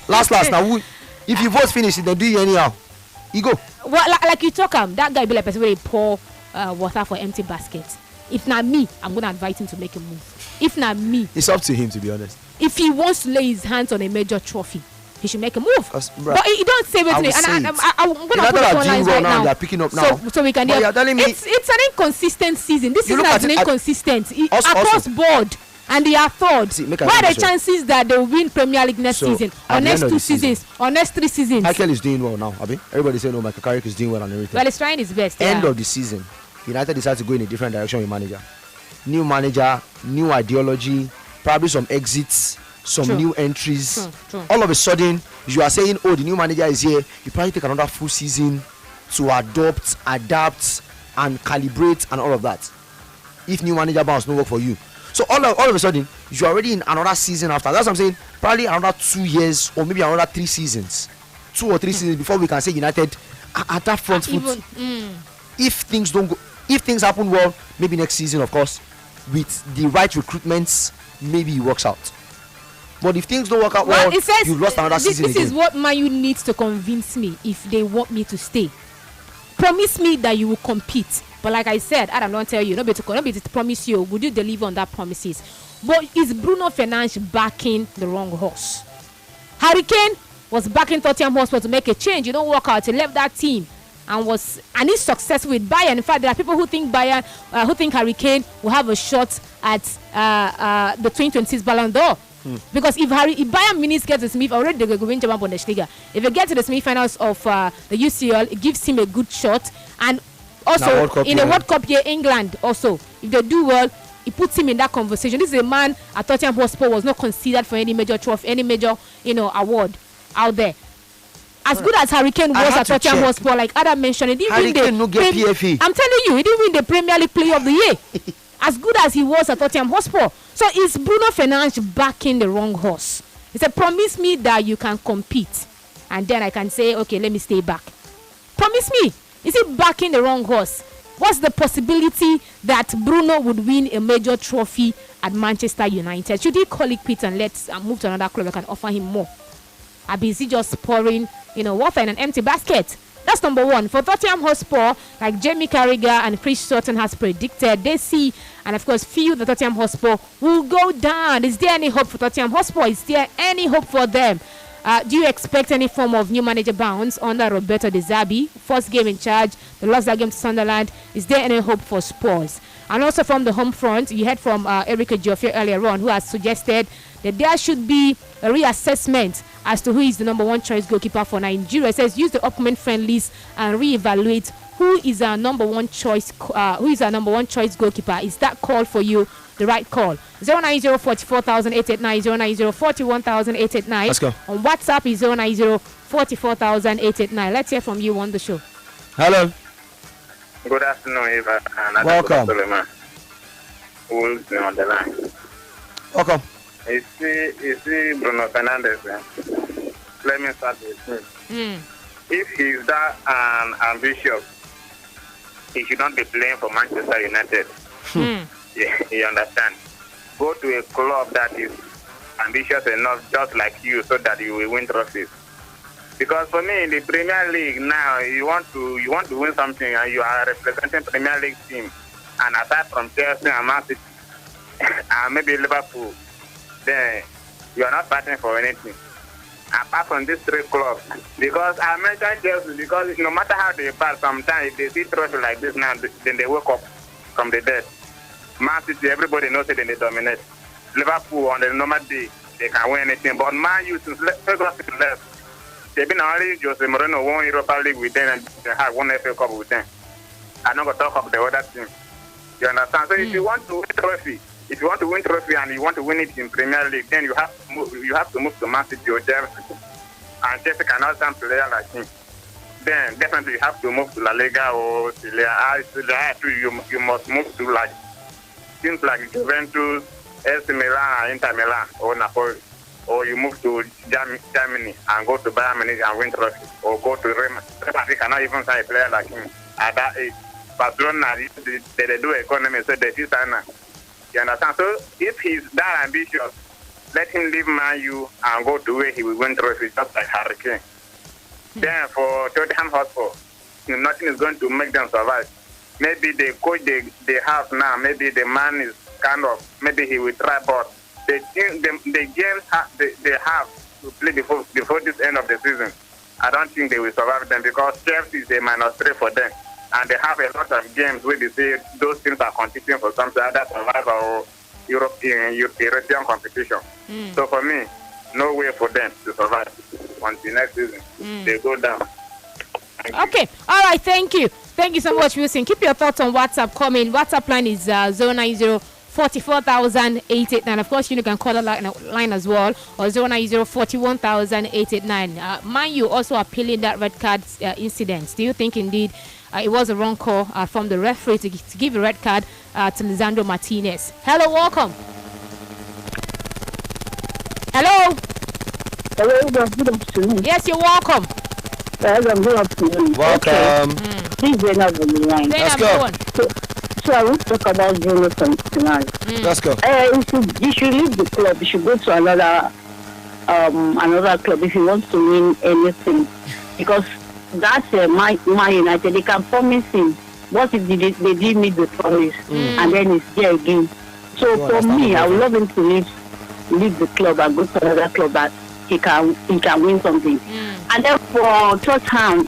Last now, if you vote finish, they do you anyhow. You go. Well, like you talk that guy be like person where he pour water for empty baskets. If not me, I'm gonna invite him to make a move. If not me, It's up to him, to be honest. if he wants to lay his hands on a major trophy, he should make a move. Bruh, But he don't say I it. will And say it. I'm gonna United put it are on doing lines well right now, now. they are picking up now. So we can But hear. you're telling me- It's an inconsistent season. This You season look has at been it- inconsistent Also- across board. And they are third. See, make I What are tell the you. chances that they will win Premier League next So, season, at or the next end of 2 the season- seasons, or next 3 seasons? Michael is doing well now, Abi. Everybody saying, oh, Michael Carrick is doing well and everything. Well, he's trying his best. End Yeah. of the season, United decided to go in a different direction with manager. New manager, new ideology, probably some exits, some True. new entries. True. All of a sudden, you are saying, oh, the new manager is here. You probably take another full season to adopt, adapt, and calibrate and all of that. If new manager bounce no work for you, so all of a sudden you're already in another season after. That's what I'm saying. Probably another 2 years or maybe another 3 seasons, 2 or 3 seasons before we can say United at that front foot. If things don't go, if things happen well, maybe next season, of course, with the right recruitments, maybe it works out. But if things don't work out well, it says, you've lost another season this again. is what Man U needs to convince me if they want me to stay. Promise me that you will compete. But like I said, I don't tell you, not be to promise you. Would you deliver on that promises? But is Bruno Fernandes backing the wrong horse? Harry Kane was backing Tottenham Hotspur to make a change. You don't work out. He left that team and is successful with Bayern. In fact, there are people who think who think Harry Kane will have a shot at the 2026 Ballon d'Or. Because if Bayern Munich gets the semi, already they will win German Bundesliga. If they get to the semi-finals of the UCL, it gives him a good shot. And also in the World Cup year, England also, if they do well, it puts him in that conversation. This is a man at Tottenham Hotspur was not considered for any major trophy, any major award out there. As good as Harry Kane was at Tottenham Hotspur, like Adam mentioned, he didn't win the PFA. I'm telling you, he didn't win the Premier League Player of the Year. As good as he was at Tottenham Hotspur. So is Bruno Fernandes backing the wrong horse? He said, promise me that you can compete. And then I can say, okay, let me stay back. Promise me. Is he backing the wrong horse? What's the possibility that Bruno would win a major trophy at Manchester United? Should he call it quits and let's move to another club that can offer him more? Or is he just pouring, water in an empty basket? That's number one. For Tottenham Hotspur, like Jamie Carragher and Chris Sutton has predicted, they see and of course feel that Tottenham Hotspur will go down. Is there any hope for Tottenham Hotspur? Is there any hope for them? Do you expect any form of new manager bounce under Roberto De Zerbi? First game in charge, they lost that game to Sunderland. Is there any hope for Spurs? And also from the home front, you heard from Eric Ejiofor earlier on, who has suggested that there should be a reassessment as to who is the number one choice goalkeeper for Nigeria. It says use the upcoming friendlies and reevaluate who is our number one choice. Goalkeeper? Is that call for you the right call? 090-44,889, 090-41,889. Let's go. On WhatsApp is 090-44,889. Let's hear from you on the show. Hello. Good afternoon, Eva. And welcome. Who's on the line? Welcome. You see Bruno Fernandes. Let me start with him. If he's that ambitious, he should not be playing for Manchester United. You understand? Go to a club that is ambitious enough, just like you, so that you will win trophies. Because for me, in the Premier League now, you want to win something, and you are representing Premier League team. And aside from Chelsea and Man City, and maybe Liverpool, then you are not fighting for anything. Apart from these 3 clubs, because I mentioned Chelsea, because no matter how they bat, sometimes if they see trophy like this now, then they wake up from the dead. Man City, everybody knows it, and they dominate. Liverpool, on the normal day, they can win anything. But Man U, since Ferguson left, they've been only Jose Mourinho won Europa League with them, and they have won FA Cup with them. I'm not going to talk about the other team. You understand? So if you want to win trophy, and you want to win it in Premier League, then you have to move to Man City or Chelsea. And Chelsea cannot stand player like him. Then definitely you have to move to La Liga or Serie A. You must move to like teams like Juventus, AC Milan, Inter Milan, or Napoli. Or you move to Germany and go to Bayern Munich and win trophy. Or go to Real Madrid. They cannot even sign a player like him at that age. Barcelona, they do economy, so they see sign. You understand? So if he's that ambitious, let him leave Man U and go to where he will win trophies, just like Harry Kane. Then for Tottenham Hotspur, nothing is going to make them survive. Maybe the coach they have now, maybe the man is kind of, maybe he will try, but the games they have to play before this end of the season, I don't think they will survive them, because Chelsea is a -3 for them. And they have a lot of games where they say those teams are competing for something other survival or European competition. So for me, no way for them to survive until next season. They go down. Okay. All right. Thank you. Thank you so much, Wilson. Keep your thoughts on WhatsApp coming. WhatsApp line is 090 44,889. Of course, you can call the line as well, or 090 41,889. Man, you also appealing that red card incident. Do you think indeed it was a wrong call from the referee to give a red card to Lisandro Martinez? Hello, welcome. Hello. Hello, good afternoon. Yes, you're welcome. Good afternoon. Welcome. This is Zainab on the line. Let's go. So I want to talk about Bruno tonight. Let's go. You should leave the club. You should go to another club if you want to win anything. Because that's Man United. They can promise him. What if they did meet the promise and then it's there again? So for me, I would love him to leave the club and go to another club that he can win something. And then for Tottenham,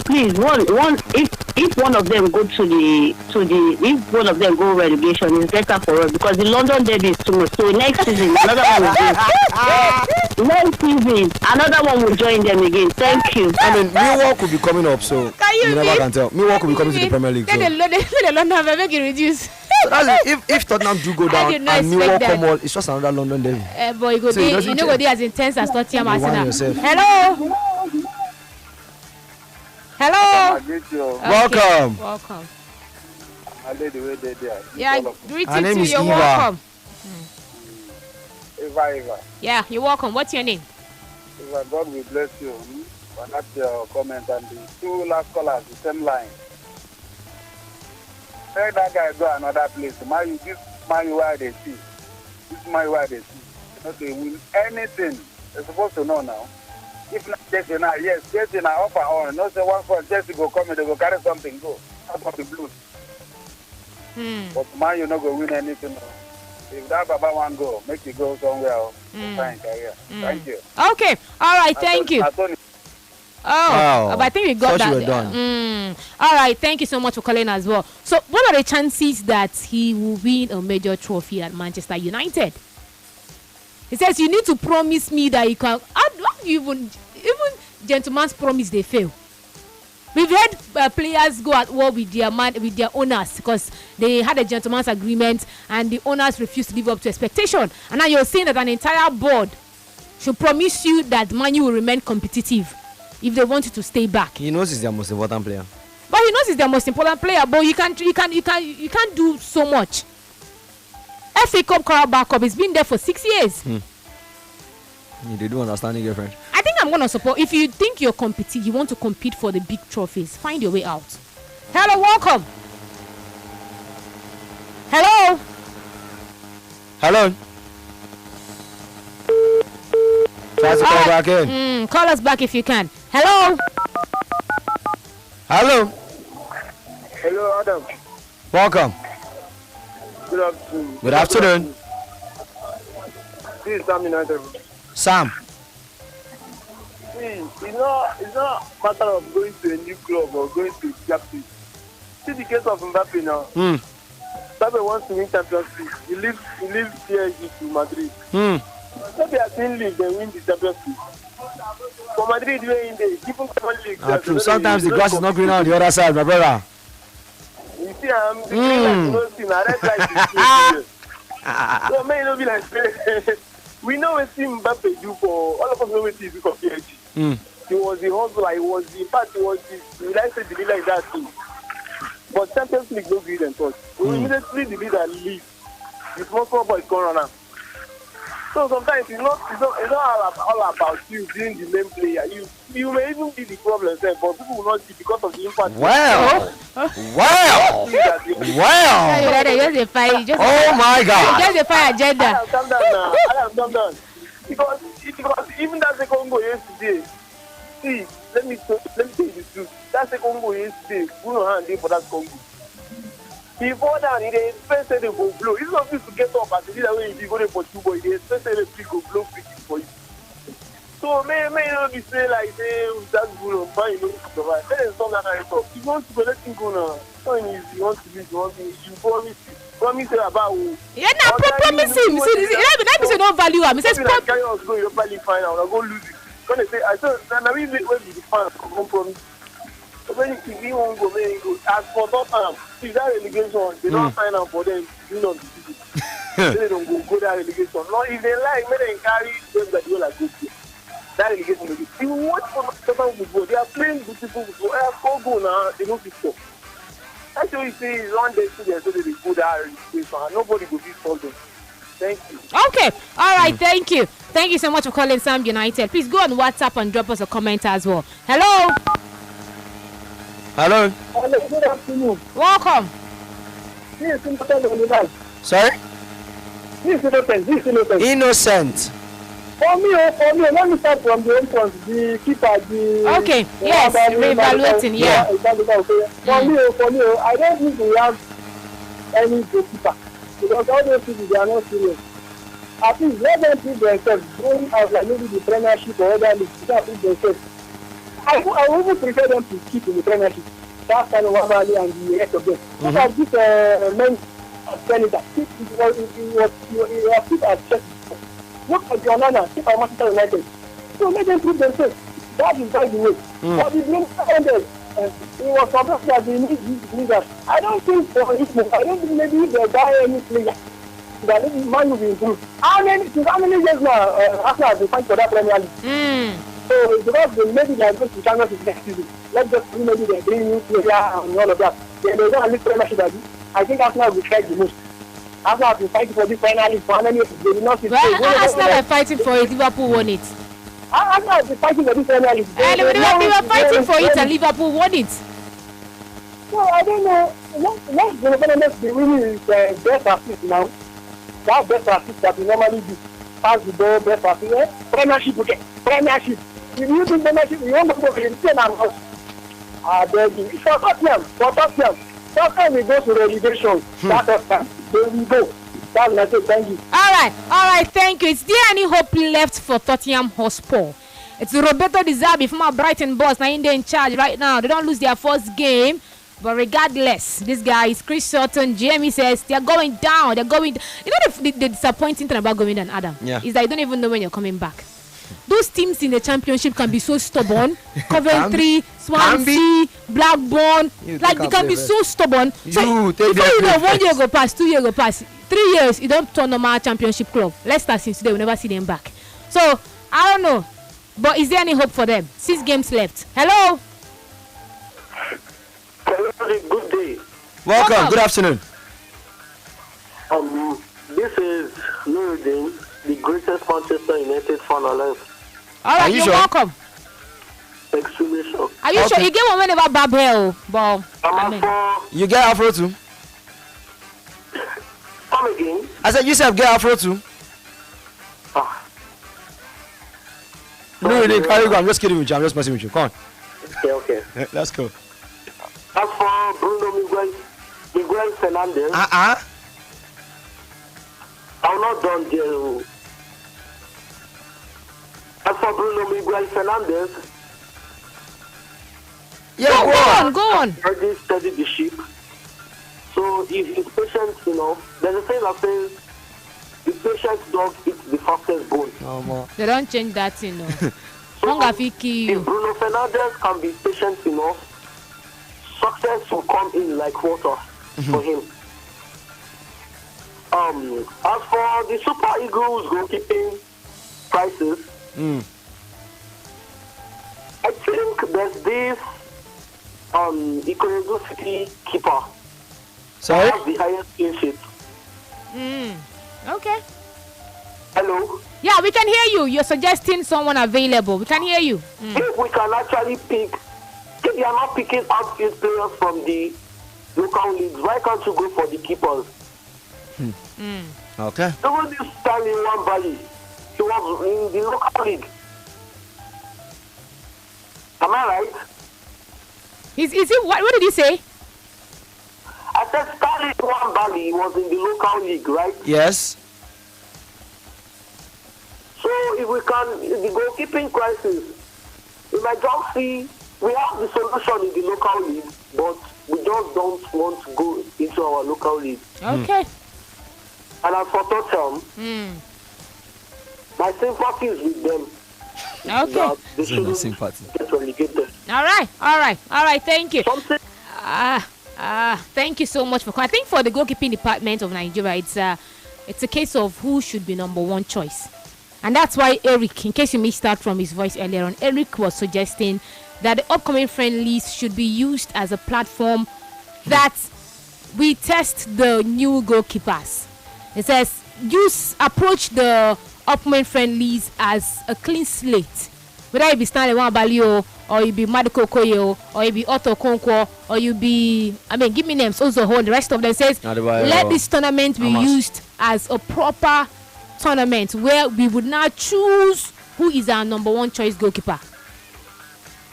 please, if one of them go if one of them go relegation, it's better for us because the London derby is too much. So next season, another one will join them again. Thank you. I mean, Millwall could be coming up, so you never can tell. Millwall could be coming to the Premier League. So. The London will make it reduce. So that's it. If Tottenham do go down and Millwall come on, it's just another London derby. Boy, you know what they as intense as Tottenham Arsenal. Hello. Hello. Okay. Welcome. Welcome. Yeah, greeting to you. You're Eva. welcome. Eva. Yeah, you're welcome. What's your name? Eva, God will bless you. And that's your comment. And the two last callers, the same line. Let that guy go another place. This man where they see. Okay, win anything. They're supposed to know now. If not Jesse now, yes, Jesse now up and on. No say one for Jesse go come and they go carry something, go. Out of the blues. But man, you're not going to win anything. If that Baba one go, make you go somewhere. Fine career. Thank you. Okay. All right. Thank you. Wow. But I think we got Thought that. you were done. All right. Thank you so much for calling as well. So, what are the chances that he will win a major trophy at Manchester United? He says, you need to promise me that you can. How do you even gentlemen's promise they fail? We've had players go at war with their owners because they had a gentleman's agreement and the owners refused to live up to expectation. And now you're saying that an entire board should promise you that Man U will remain competitive if they want you to stay back. He knows he's their most important player. But he knows he's their most important player. But you can't do so much. FA Cup, Carabao Cup, it's been there for 6 years. They do understand it, girlfriend. I think I'm going to support. If you think you want to compete for the big trophies, find your way out. Hello, welcome. Hello. Try to call back in. Call us back if you can. Hello. Hello, Adam. welcome. Good afternoon. Good afternoon. This is Sam United. Sam. See, it's not a matter of going to a new club or going to a place. See the case of Mbappe now. Mbappe wants to win Champions League. He leaves PSG to Madrid. Maybe I think league they win the Champions League. For Madrid, we're in the even Champions League. True. Sometimes the grass is not green on the other side, my brother. You see, I'm the green light no see, na red light is so may not be like we know what Mbappe do for all of us know what he do for PSG. He was the hustler, he was the let's say the leader in that team. But Champions League no good and touch. We immediately the leader leave. The small boy is going on. So sometimes it's not all about you being the main player. You may even be the problem, but people will not see because of the impact. Wow. Oh my God. Just a fire agenda. Calm down. Because even that second goal yesterday, see, let me tell you the truth. That second goal yesterday, Bruno hand in for that Congo. He fall down, he expected to go blow. He's not supposed to get up as the leader when he go there for 2 boys. He expected to go blow free for you. So may not be saying like that's Bruno, but you know to survive. Let him stop that kind of talk. He wants to go, let him go now. So he wants to be, you promise him about who. Yeah, now promise him. See, let me say don't value him. He says carry us go Europa League final, I'll go lose it. When they say I said now we will be the fans come promise. when if he won't go, when he go. As for Tottenham, if that relegation, they don't sign up for them, you know, they don't go that relegation. No, if they like, when they carry them that will like go to that relegation. If you watch Tottenham football, they are playing beautiful football. They are so good now, they don't fit score. That's what you see is one day so they go that relegation and nobody will be solved them. Thank you. Okay. All right. Thank you. Thank you so much for calling Sam United. Please go on WhatsApp and drop us a comment as well. Hello. Hello. Hello. Good afternoon. Welcome. This is Innocent. Sorry? This is Innocent. Innocent. For me, let me start from the entrance, the keeper, the... Okay, yes, reevaluating, yeah. For me, I don't think we have any goalkeeper. Because all those people, they are not serious. At least let them prove themselves, going out like maybe the Premiership or other leagues, they can prove themselves. I would even prefer them to keep in the Premiership. That's kind of one value and the rest of them. Look at this men senator. He was keep at Chelsea. Look at Jonana, keep at Manchester United. So let them prove themselves. That is by the way. But the blame ended. It was supposed that they need these leaders. I don't think for this move, I don't think maybe if they buy any player that maybe man will be improved. How many years now Arsenal have been fighting for that Premier League? So it's because maybe they are going to Champions League next season. Let's just see maybe they bring new player and all of that. They don't have this Premiership. I think Arsenal will try the most. Arsenal have been fighting for this Premier League for how many years? They did not see. Well, Arsenal are fighting for it. Liverpool won it. Arsenal have been fighting for this Premier League. They were fighting for it and Liverpool won it. No, I don't know. Let's be winning is best assist now. That best assist that we normally do. Pass the ball, best assist. Premiership, okay. Premiership. If you do Premiership, you want to go to the same house. I beg you. For Tottenham, we go to relegation. That's time. There we go. That's my say. Thank you. All right, thank you. Is there any hope left for Tottenham Hotspur? It's Roberto Di Zerbi from our Brighton boss. Now in charge right now. They don't lose their first game. But regardless, this guy is Chris Sutton. Jamie says they're going down. They're going. You know the disappointing thing about going down, Adam? Yeah. Is that you don't even know when you're coming back. Those teams in the championship can be so stubborn. Coventry, Swansea, Blackburn. Like they can be so stubborn. So before you know, 1 year go past, 2 years go past, 3 years, you don't turn normal championship club. Leicester since today, we never see them back. So I don't know. But is there any hope for them? 6 games left. Hello. Good day. Welcome. Good afternoon. This is Nuruddin, the greatest Manchester United fan alive. All right, you're sure? welcome. Extremely sure. Are you sure? You get one whenever Babel, but You get Afro too? Come again. I said you said get Afro too. No, really, carry go. I'm just kidding with you. I'm just messing with you. Come on. Okay. Let's go. As for Bruno Miguel Fernandez, I'm not done there. As for Bruno Miguel Fernandez, yeah, go on. Already studied the ship. So if he's patient enough, there's a saying that says the patient dog eats the fastest bone. They don't change that thing, no. If Bruno Fernandez can be patient enough, success will come in like water for him. As for the Super Eagles goalkeeping prices, I think there's this Ikorodu City keeper. Sorry? Has the highest clean sheet. Okay. Hello? Yeah, we can hear you. You're suggesting someone available. We can hear you. If we can actually pick, if you are not picking outfield players from the local leagues, why can't you go for the keepers? Okay. Even this Stanley Wambali, he was in the local league. Am I right? Is it what did he say? I said Stanley Wambali was in the local league, right? Yes. So if we can, the goalkeeping crisis, we might just see, we have the solution in the local league, but we just don't want to go into our local league. Okay. And as for Tottenham, my sympathy is with them. Okay. They shouldn't get relegated. All right. Thank you. Thank you so much for calling. I think for the goalkeeping department of Nigeria, it's a case of who should be number one choice. And that's why Eric, in case you missed out from his voice earlier on, Eric was suggesting that the upcoming friendlies should be used as a platform that we test the new goalkeepers. It says, approach the upcoming friendlies as a clean slate. Whether you be Stanley Nwabali or you be Maduka Okoye or you be Otto Okonkwo or you be, give me names, also hold the rest of them. Says, let this tournament be used as a proper tournament where we would now choose who is our number one choice goalkeeper.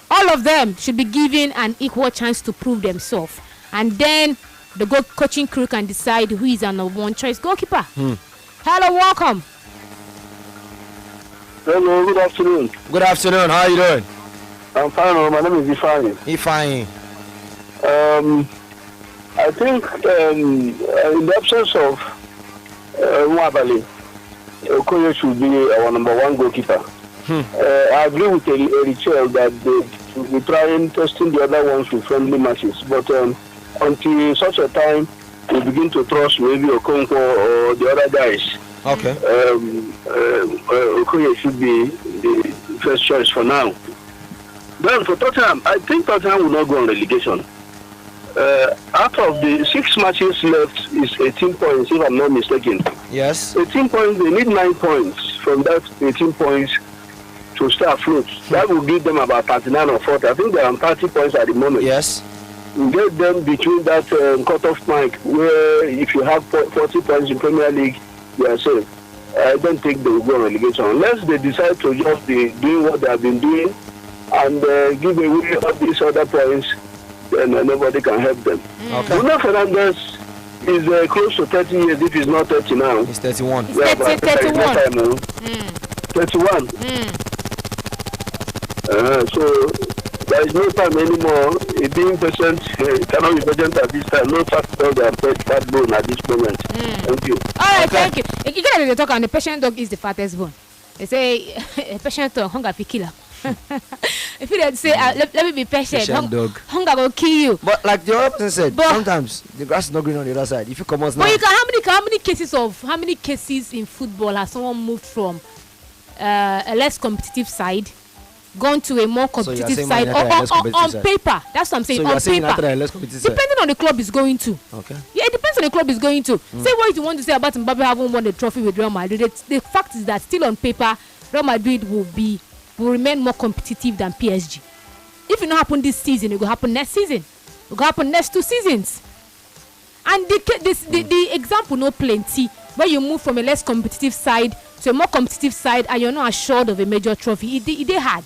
All of them should be given an equal chance to prove themselves, and then the coaching crew can decide who is our number one choice goalkeeper. Hello, welcome. Hello, good afternoon. Good afternoon. How are you doing? I'm fine. My name is Ifeanyi. Ifeanyi. I think in the absence of Nwabali, Okoye should be our number one goalkeeper. I agree with Erichel that they will be trying testing the other ones with friendly matches, but until such a time we begin to trust maybe Okonkwo or the other guys. Okay. Okoye should be the first choice for now. Then for Tottenham, I think Tottenham will not go on relegation. Out of the 6 matches left is 18 points, if I'm not mistaken. Yes. 18 points, they need 9 points from that 18 points to stay afloat. That will give them about 39 or 40. I think they're on 30 points at the moment. Yes. You get them between that cut-off mark where if you have 40 points in Premier League, they are safe. I don't think they will go on relegation unless they decide to just be doing what they have been doing and give away all these other points, then nobody can help them. Okay. Bruno Fernandes is close to 30 years if he's not 30 now. He's 31. He's 31. 31. So there is no time anymore. Being patient cannot be patient at this time. No fast dog and fat bone at this moment. Thank you. All right, thank you. You get to talk on the patient dog is the fattest bone. They say a patient dog hunger fi killer. If you say let me be patient dog. Hunger will kill you. But like the other person said, sometimes the grass is not green on the other side. If you come out now. But you can how many cases in football has someone moved from a less competitive side gone to a more competitive side on paper? That's what I'm saying. So on paper, depending on the club is going to. Okay. Yeah, it depends on the club is going to. Say what you want to say about Mbappe having won the trophy with Real Madrid. The fact is that still on paper, Real Madrid will remain more competitive than PSG. If it not happen this season, it will happen next season. It will happen next 2 seasons. And the example no plenty where you move from a less competitive side to a more competitive side and you're not assured of a major trophy. It hard.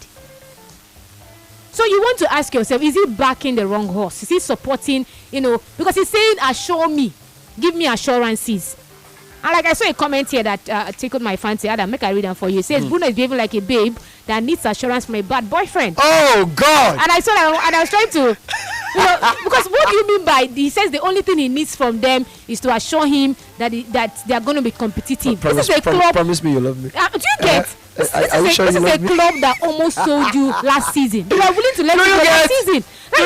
So you want to ask yourself, is he backing the wrong horse? Is he supporting, because he's saying, assure me, give me assurances. And like I saw a comment here that tickled my fancy. Adam, make I read them for you. It says, Bruno is behaving like a babe that needs assurance from a bad boyfriend. Oh, God. And I saw that, and I was trying to, because what do you mean by, he says the only thing he needs from them is to assure him that they are going to be competitive. This is a club. Promise me you love me. Do you get? This is a club that almost sold you last season. They were willing to let you go last season. Do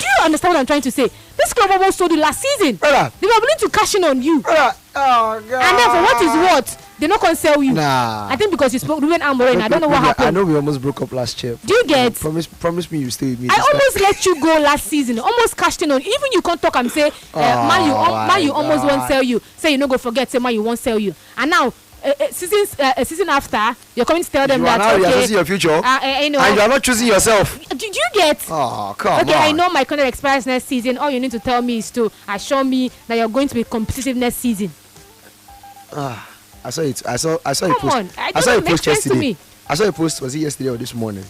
you understand what I'm trying to say? This club almost sold you last season. They were willing to cash in on you. Oh, God. And then for what is what? They're not going to sell you. Nah. I think because you spoke Ruben Amorim. I don't know what happened. I know we almost broke up last year. Do you get? Promise me you stay with me. I almost let you go last season. Almost cashed in on. Even you can't talk and say, man, you almost won't sell you. Say you no go forget. Say man, you won't sell you. And now, season after, you're coming to tell them that okay, you're choosing your future, and you are not choosing yourself. Do you get? Oh, come on. Okay, I know my contract expires next season. All you need to tell me is to assure me that you're going to be competitive next season. I saw it. I saw a post. I saw a post yesterday. I saw a post. Was it yesterday or this morning?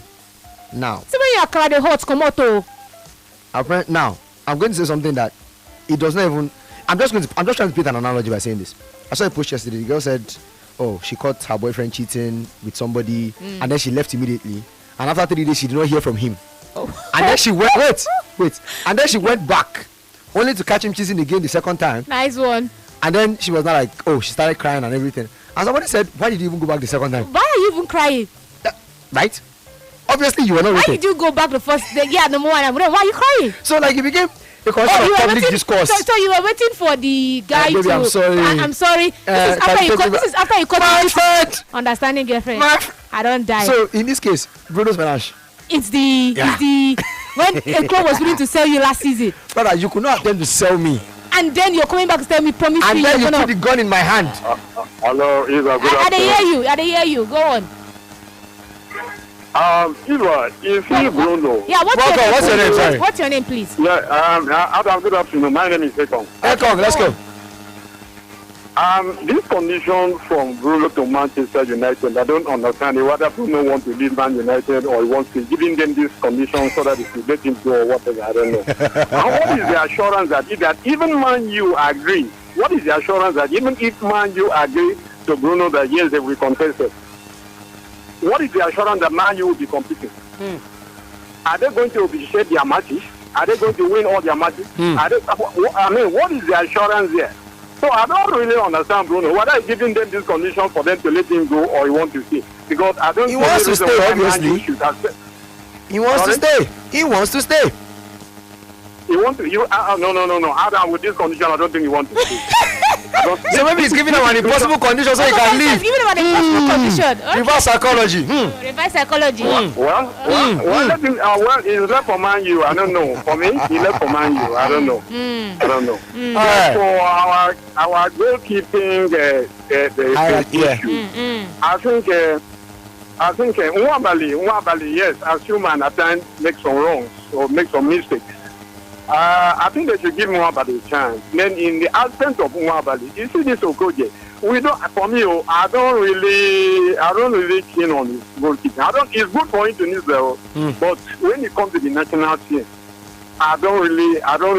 Now. See when you are carrying hot, come out. Now, I'm going to say something that it does not even. I'm just trying to paint an analogy by saying this. I saw a post yesterday. The girl said, "Oh, she caught her boyfriend cheating with somebody, and then she left immediately. And after 3 days, she did not hear from him. Oh. And then she went wait, and then she went back, only to catch him cheating again the second time. Nice one. And then she was not like, oh, she started crying and everything. And somebody said, why did you even go back the second time? Why are you even crying? Right? Obviously, you were not Why rated. did you go back the first day? Yeah, number one. Why are you crying? So like it became a concern you of were public waiting, discourse. so you were waiting for the guy baby, to. I'm sorry. I'm sorry. This This is after you cut my me. friend. Understanding girlfriend. My I don't die. So in this case, Bruno's Fernandes. It's the when a club was willing to sell you last season, Brother, you could not attempt to sell me. and then you're coming back to tell me promise And me then you you're put gonna. the gun in my hand. Hello, Eva. Good I afternoon. hear you. I hear you. Go on. Eva, you see Bruno. Yeah. What's Welcome, your name? what's your name, please? sorry? What's your name, please? Yeah, Adam, good afternoon. My name is Ekong. Hey, come, let's go. This condition from Bruno to Manchester United, I don't understand whether Bruno wants to leave Man United or he wants to giving them this condition so that he could let him go or whatever. I don't know. And what is the assurance that even Man U agree? What is the assurance that even if Man U agree to Bruno that yes, they will contest it? What is the assurance that Man U will be competing? Are they going to be shed their matches? Are they going to win all their matches? What is the assurance there? So I don't really understand Bruno. Whether he's giving them this condition for them to let him go or he wants to stay. Because I don't He see wants any to reason stay, why Man U obviously. should accept. He wants to stay. He wants to stay. He wants to. No. Adam, with this condition, I don't think he wants to stay. So maybe he's giving them an impossible condition so he can leave. Give him an impossible condition. Okay. Reverse psychology. Reverse psychology. Let him. He's left for Man U. I don't know. For me, he left for Man U. I don't know. I don't know. Alright. For our goalkeeping issue, I think Nwabali, yes, as human at times make some wrongs or make some mistakes. I think they should give Nwabali a chance. Then in the absence of Nwabali, you see this Okoje. For me, I don't really keen on his goalkeeping. It's good for him to but when it comes to the national team, I don't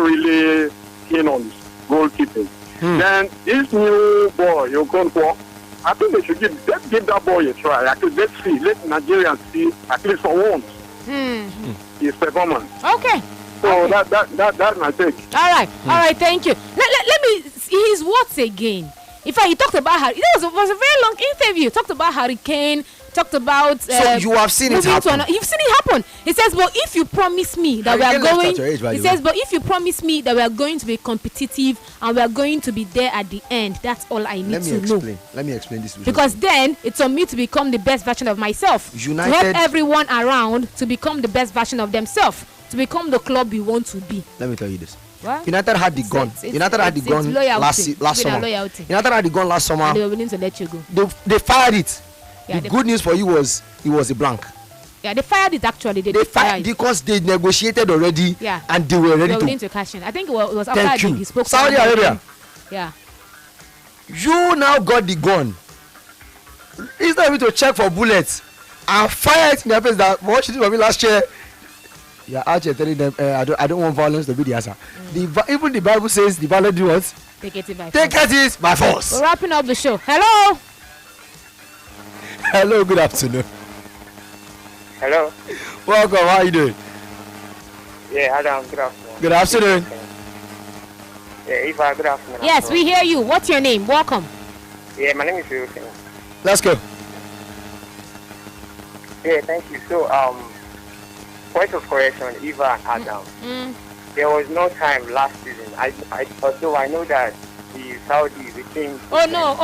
really keen on his goalkeeping. Then this new boy, Okonkwo, I think they should give that boy a try. Let Nigerians see at least for once his performance. Okay. So that's my take. All right. Thank you. Let me his words again. In fact, he talked about Harry. It was a very long interview. Talked about Harry Kane. Talked about. So you have seen it happen. You've seen it happen. He says, "But if you promise me that Harry we are Kane going," left at your age, by he the says, way. "But if you promise me that we are going to be competitive and we are going to be there at the end, that's all I need to know." Let me explain this. Because then it's on me to become the best version of myself. United- To help everyone around to become the best version of themselves. To become the club we want to be. Let me tell you this. What? United had the gun. United had the gun last summer. Loyalty. United had the gun last summer. And they were willing to let you go. They fired it. Yeah, The good news for you was it was a blank. Yeah, they fired it actually. They They did fire fired it. because they negotiated already. Yeah. And they were They ready were willing to. to cash in. I think it was Thank after you. he spoke. to Saudi them. Arabia. Yeah. You now got the gun. Instead of you to check for bullets and fire it in their face that what you did for me last year. Yeah, out here telling them I don't want violence to be the answer. Even the Bible says the violent do what? Take it by Take force. it by force. We're wrapping up the show. Hello. Hello, good afternoon. Hello. Welcome, how are you doing? Yeah, Adam, good afternoon. Good afternoon. Yeah, Eva, good afternoon. Yes, we hear you. What's your name? Welcome. Yeah, my name is Wilson. Let's go. Yeah, thank you. So, point of correction, Eva and Adam. There was no time last season. Although I know that the Saudis, the team. Oh no.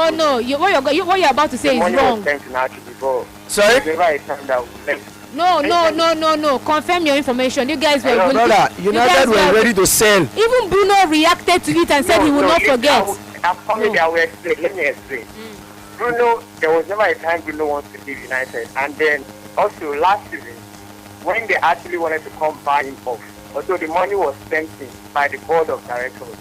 What you're about to say is money wrong. was sent to naturally, but Sorry? there's never a time that we left. No. Confirm your information. You guys were Hello, willing. brother. you United guys were ready to sell. Even Bruno reacted to it and said he will not forget. I'm coming there. Let me explain. Bruno, there was never a time Bruno wants to leave United. And then also last season, when they actually wanted to come buy him off, although the money was sent in by the board of directors,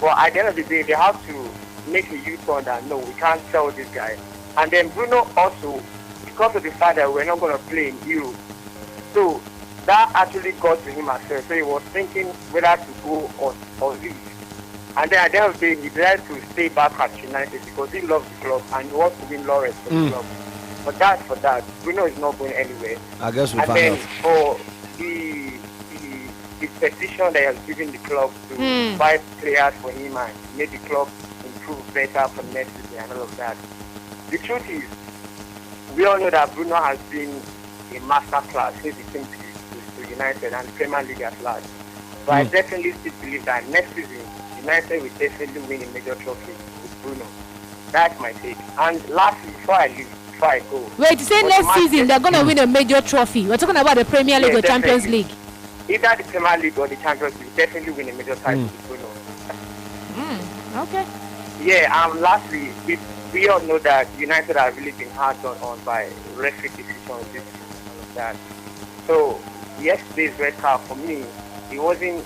but at the end of the day, they have to make a U-turn that no, we can't sell this guy. And then Bruno also, because of the fact that we're not going to play in Europe, so that actually got to him as well. So he was thinking whether to go or leave. And then at the end of the day, he decided to stay back at United because he loves the club and he wants to win laurels for the club. But that's for that. Bruno is not going anywhere. I guess we'll And find then out. for the petition that he has given the club to buy players for him and make the club improve better for next season and all of that. The truth is, we all know that Bruno has been a master class if it came to United and the Premier League at large. But I definitely still believe that next season, United will definitely win a major trophy with Bruno. That's my take. And lastly, before I go. Wait, you say next season they're going to win a major trophy. We're talking about the Premier League or Champions League. Either the Premier League or the Champions League, definitely win a major title with Bruno. Okay. Yeah, lastly, we all know that United have really been hard on by referee decisions this season and all of that. So yesterday's red card for me, it wasn't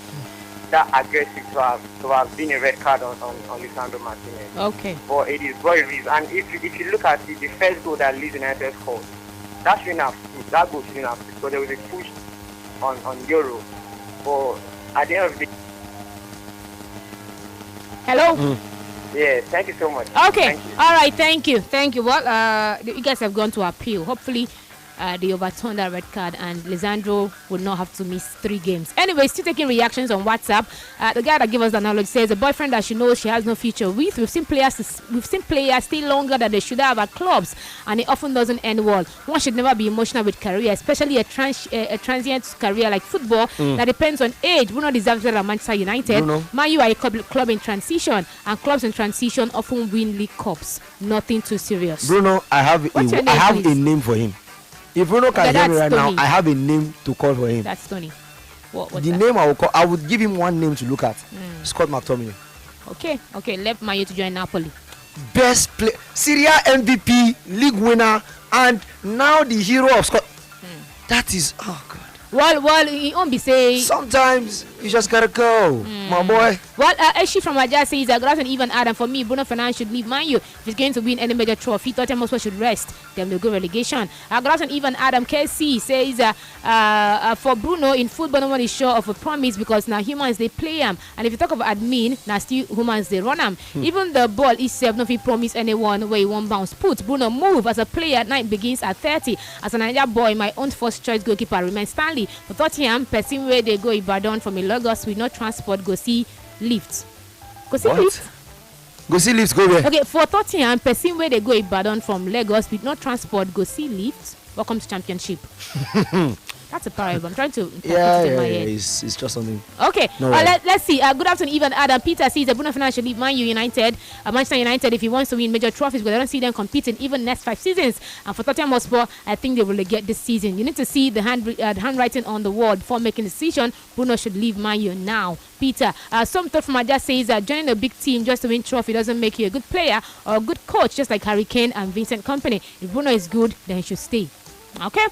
that aggressive to have been a red card on Lisandro Martinez. Okay. But it is what it is. And if you look at it, the first goal that Leeds United scored, that shouldn't have stood. That goal shouldn't have stood. So there was a push on Euro. But at the end of the day, hello? Yeah, thank you so much. Okay. Thank you. All right, thank you. Well, you guys have gone to appeal. Hopefully, they overturn that red card and Lisandro would not have to miss 3 games. Anyway, still taking reactions on WhatsApp. The guy that gave us the knowledge says a boyfriend that she knows she has no future with. We've seen players stay longer than they should have at clubs, and it often doesn't end well. One should never be emotional with career, especially a transient career like football that depends on age. Bruno deserves better than Manchester United. Man, you are a club in transition, and clubs in transition often win league cups. Nothing too serious. Bruno, I have a name for him. If Bruno can hear me right now, I have a name to call for him. That's Tony. What's the that? name I would give him one name to look at. Scott McTominay. Okay. Left Man U to join Napoli. Best player, Serie A MVP, league winner, and now the hero of Scott. That is, oh God. Well, he won't be saying. Sometimes you just gotta go, my boy. Well, Eshi from Aja says that Glass and even Adam, for me, Bruno Fernandes should leave Man U. If he's going to win any major trophy, Tottenham Hotspur should rest. Then they'll go relegation. Glass and even Adam KC says for Bruno in football, no one is sure of a promise because now humans they play him, and if you talk about admin, now still humans they run him. Even the ball itself, no fit promise anyone where he won't bounce. Put Bruno move as a player. Night begins at 30. As a Nigeria boy, my own first choice goalkeeper remains Stanley. For Tottenham, person where they go Ibadan from Lagos with no transport, go see lift. Go see lift. Go see lift, go there. Okay, for Tottenham, person where they go Ibadan from Lagos with no transport, go see lift. Welcome to championship. That's a parable. I'm trying to put it in my head. It's just something. Okay, No, right. let's see. Good afternoon, even Adam. Peter says that Bruno Fernandes should leave Man United, Manchester United, if he wants to win major trophies, but I don't see them competing even next 5 seasons. And for Tottenham Hotspur, I think they will get this season. You need to see the handwriting on the wall before making a decision. Bruno should leave Man U now. Peter, some thought from Aja says that joining a big team just to win trophy doesn't make you a good player or a good coach, just like Harry Kane and Vincent Kompany. If Bruno is good, then he should stay. Okay.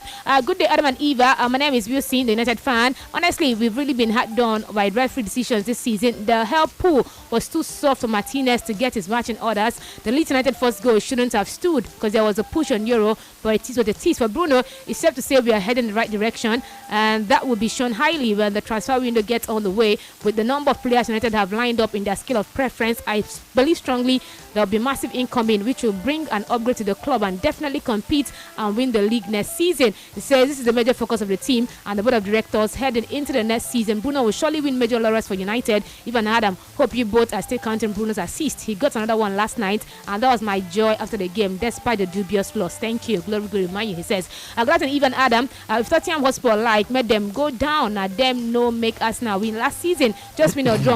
Good day, Adam and Eva. My name is Wilson, the United fan. Honestly, we've really been hard done by referee decisions this season. The help pull was too soft for Martinez to get his matching orders. The Leeds United first goal shouldn't have stood because there was a push on Euro, but it is what it is. For Bruno, it's safe to say we are heading in the right direction, and that will be shown highly when the transfer window gets on the way. With the number of players United have lined up in their scale of preference, I believe strongly there will be massive incoming, which will bring an upgrade to the club and definitely compete and win the league next season. He says this is the major focus of the team and the board of directors heading into the next season. Bruno will surely win major laurels for United. Even Adam, hope you both are still counting Bruno's assist. He got another one last night, and that was my joy after the game, despite the dubious loss. Thank you. Glory to Man U, he says. Glad and even Adam, if Tottenham Hotspur made them go down, them no make us now win last season. Just win or draw.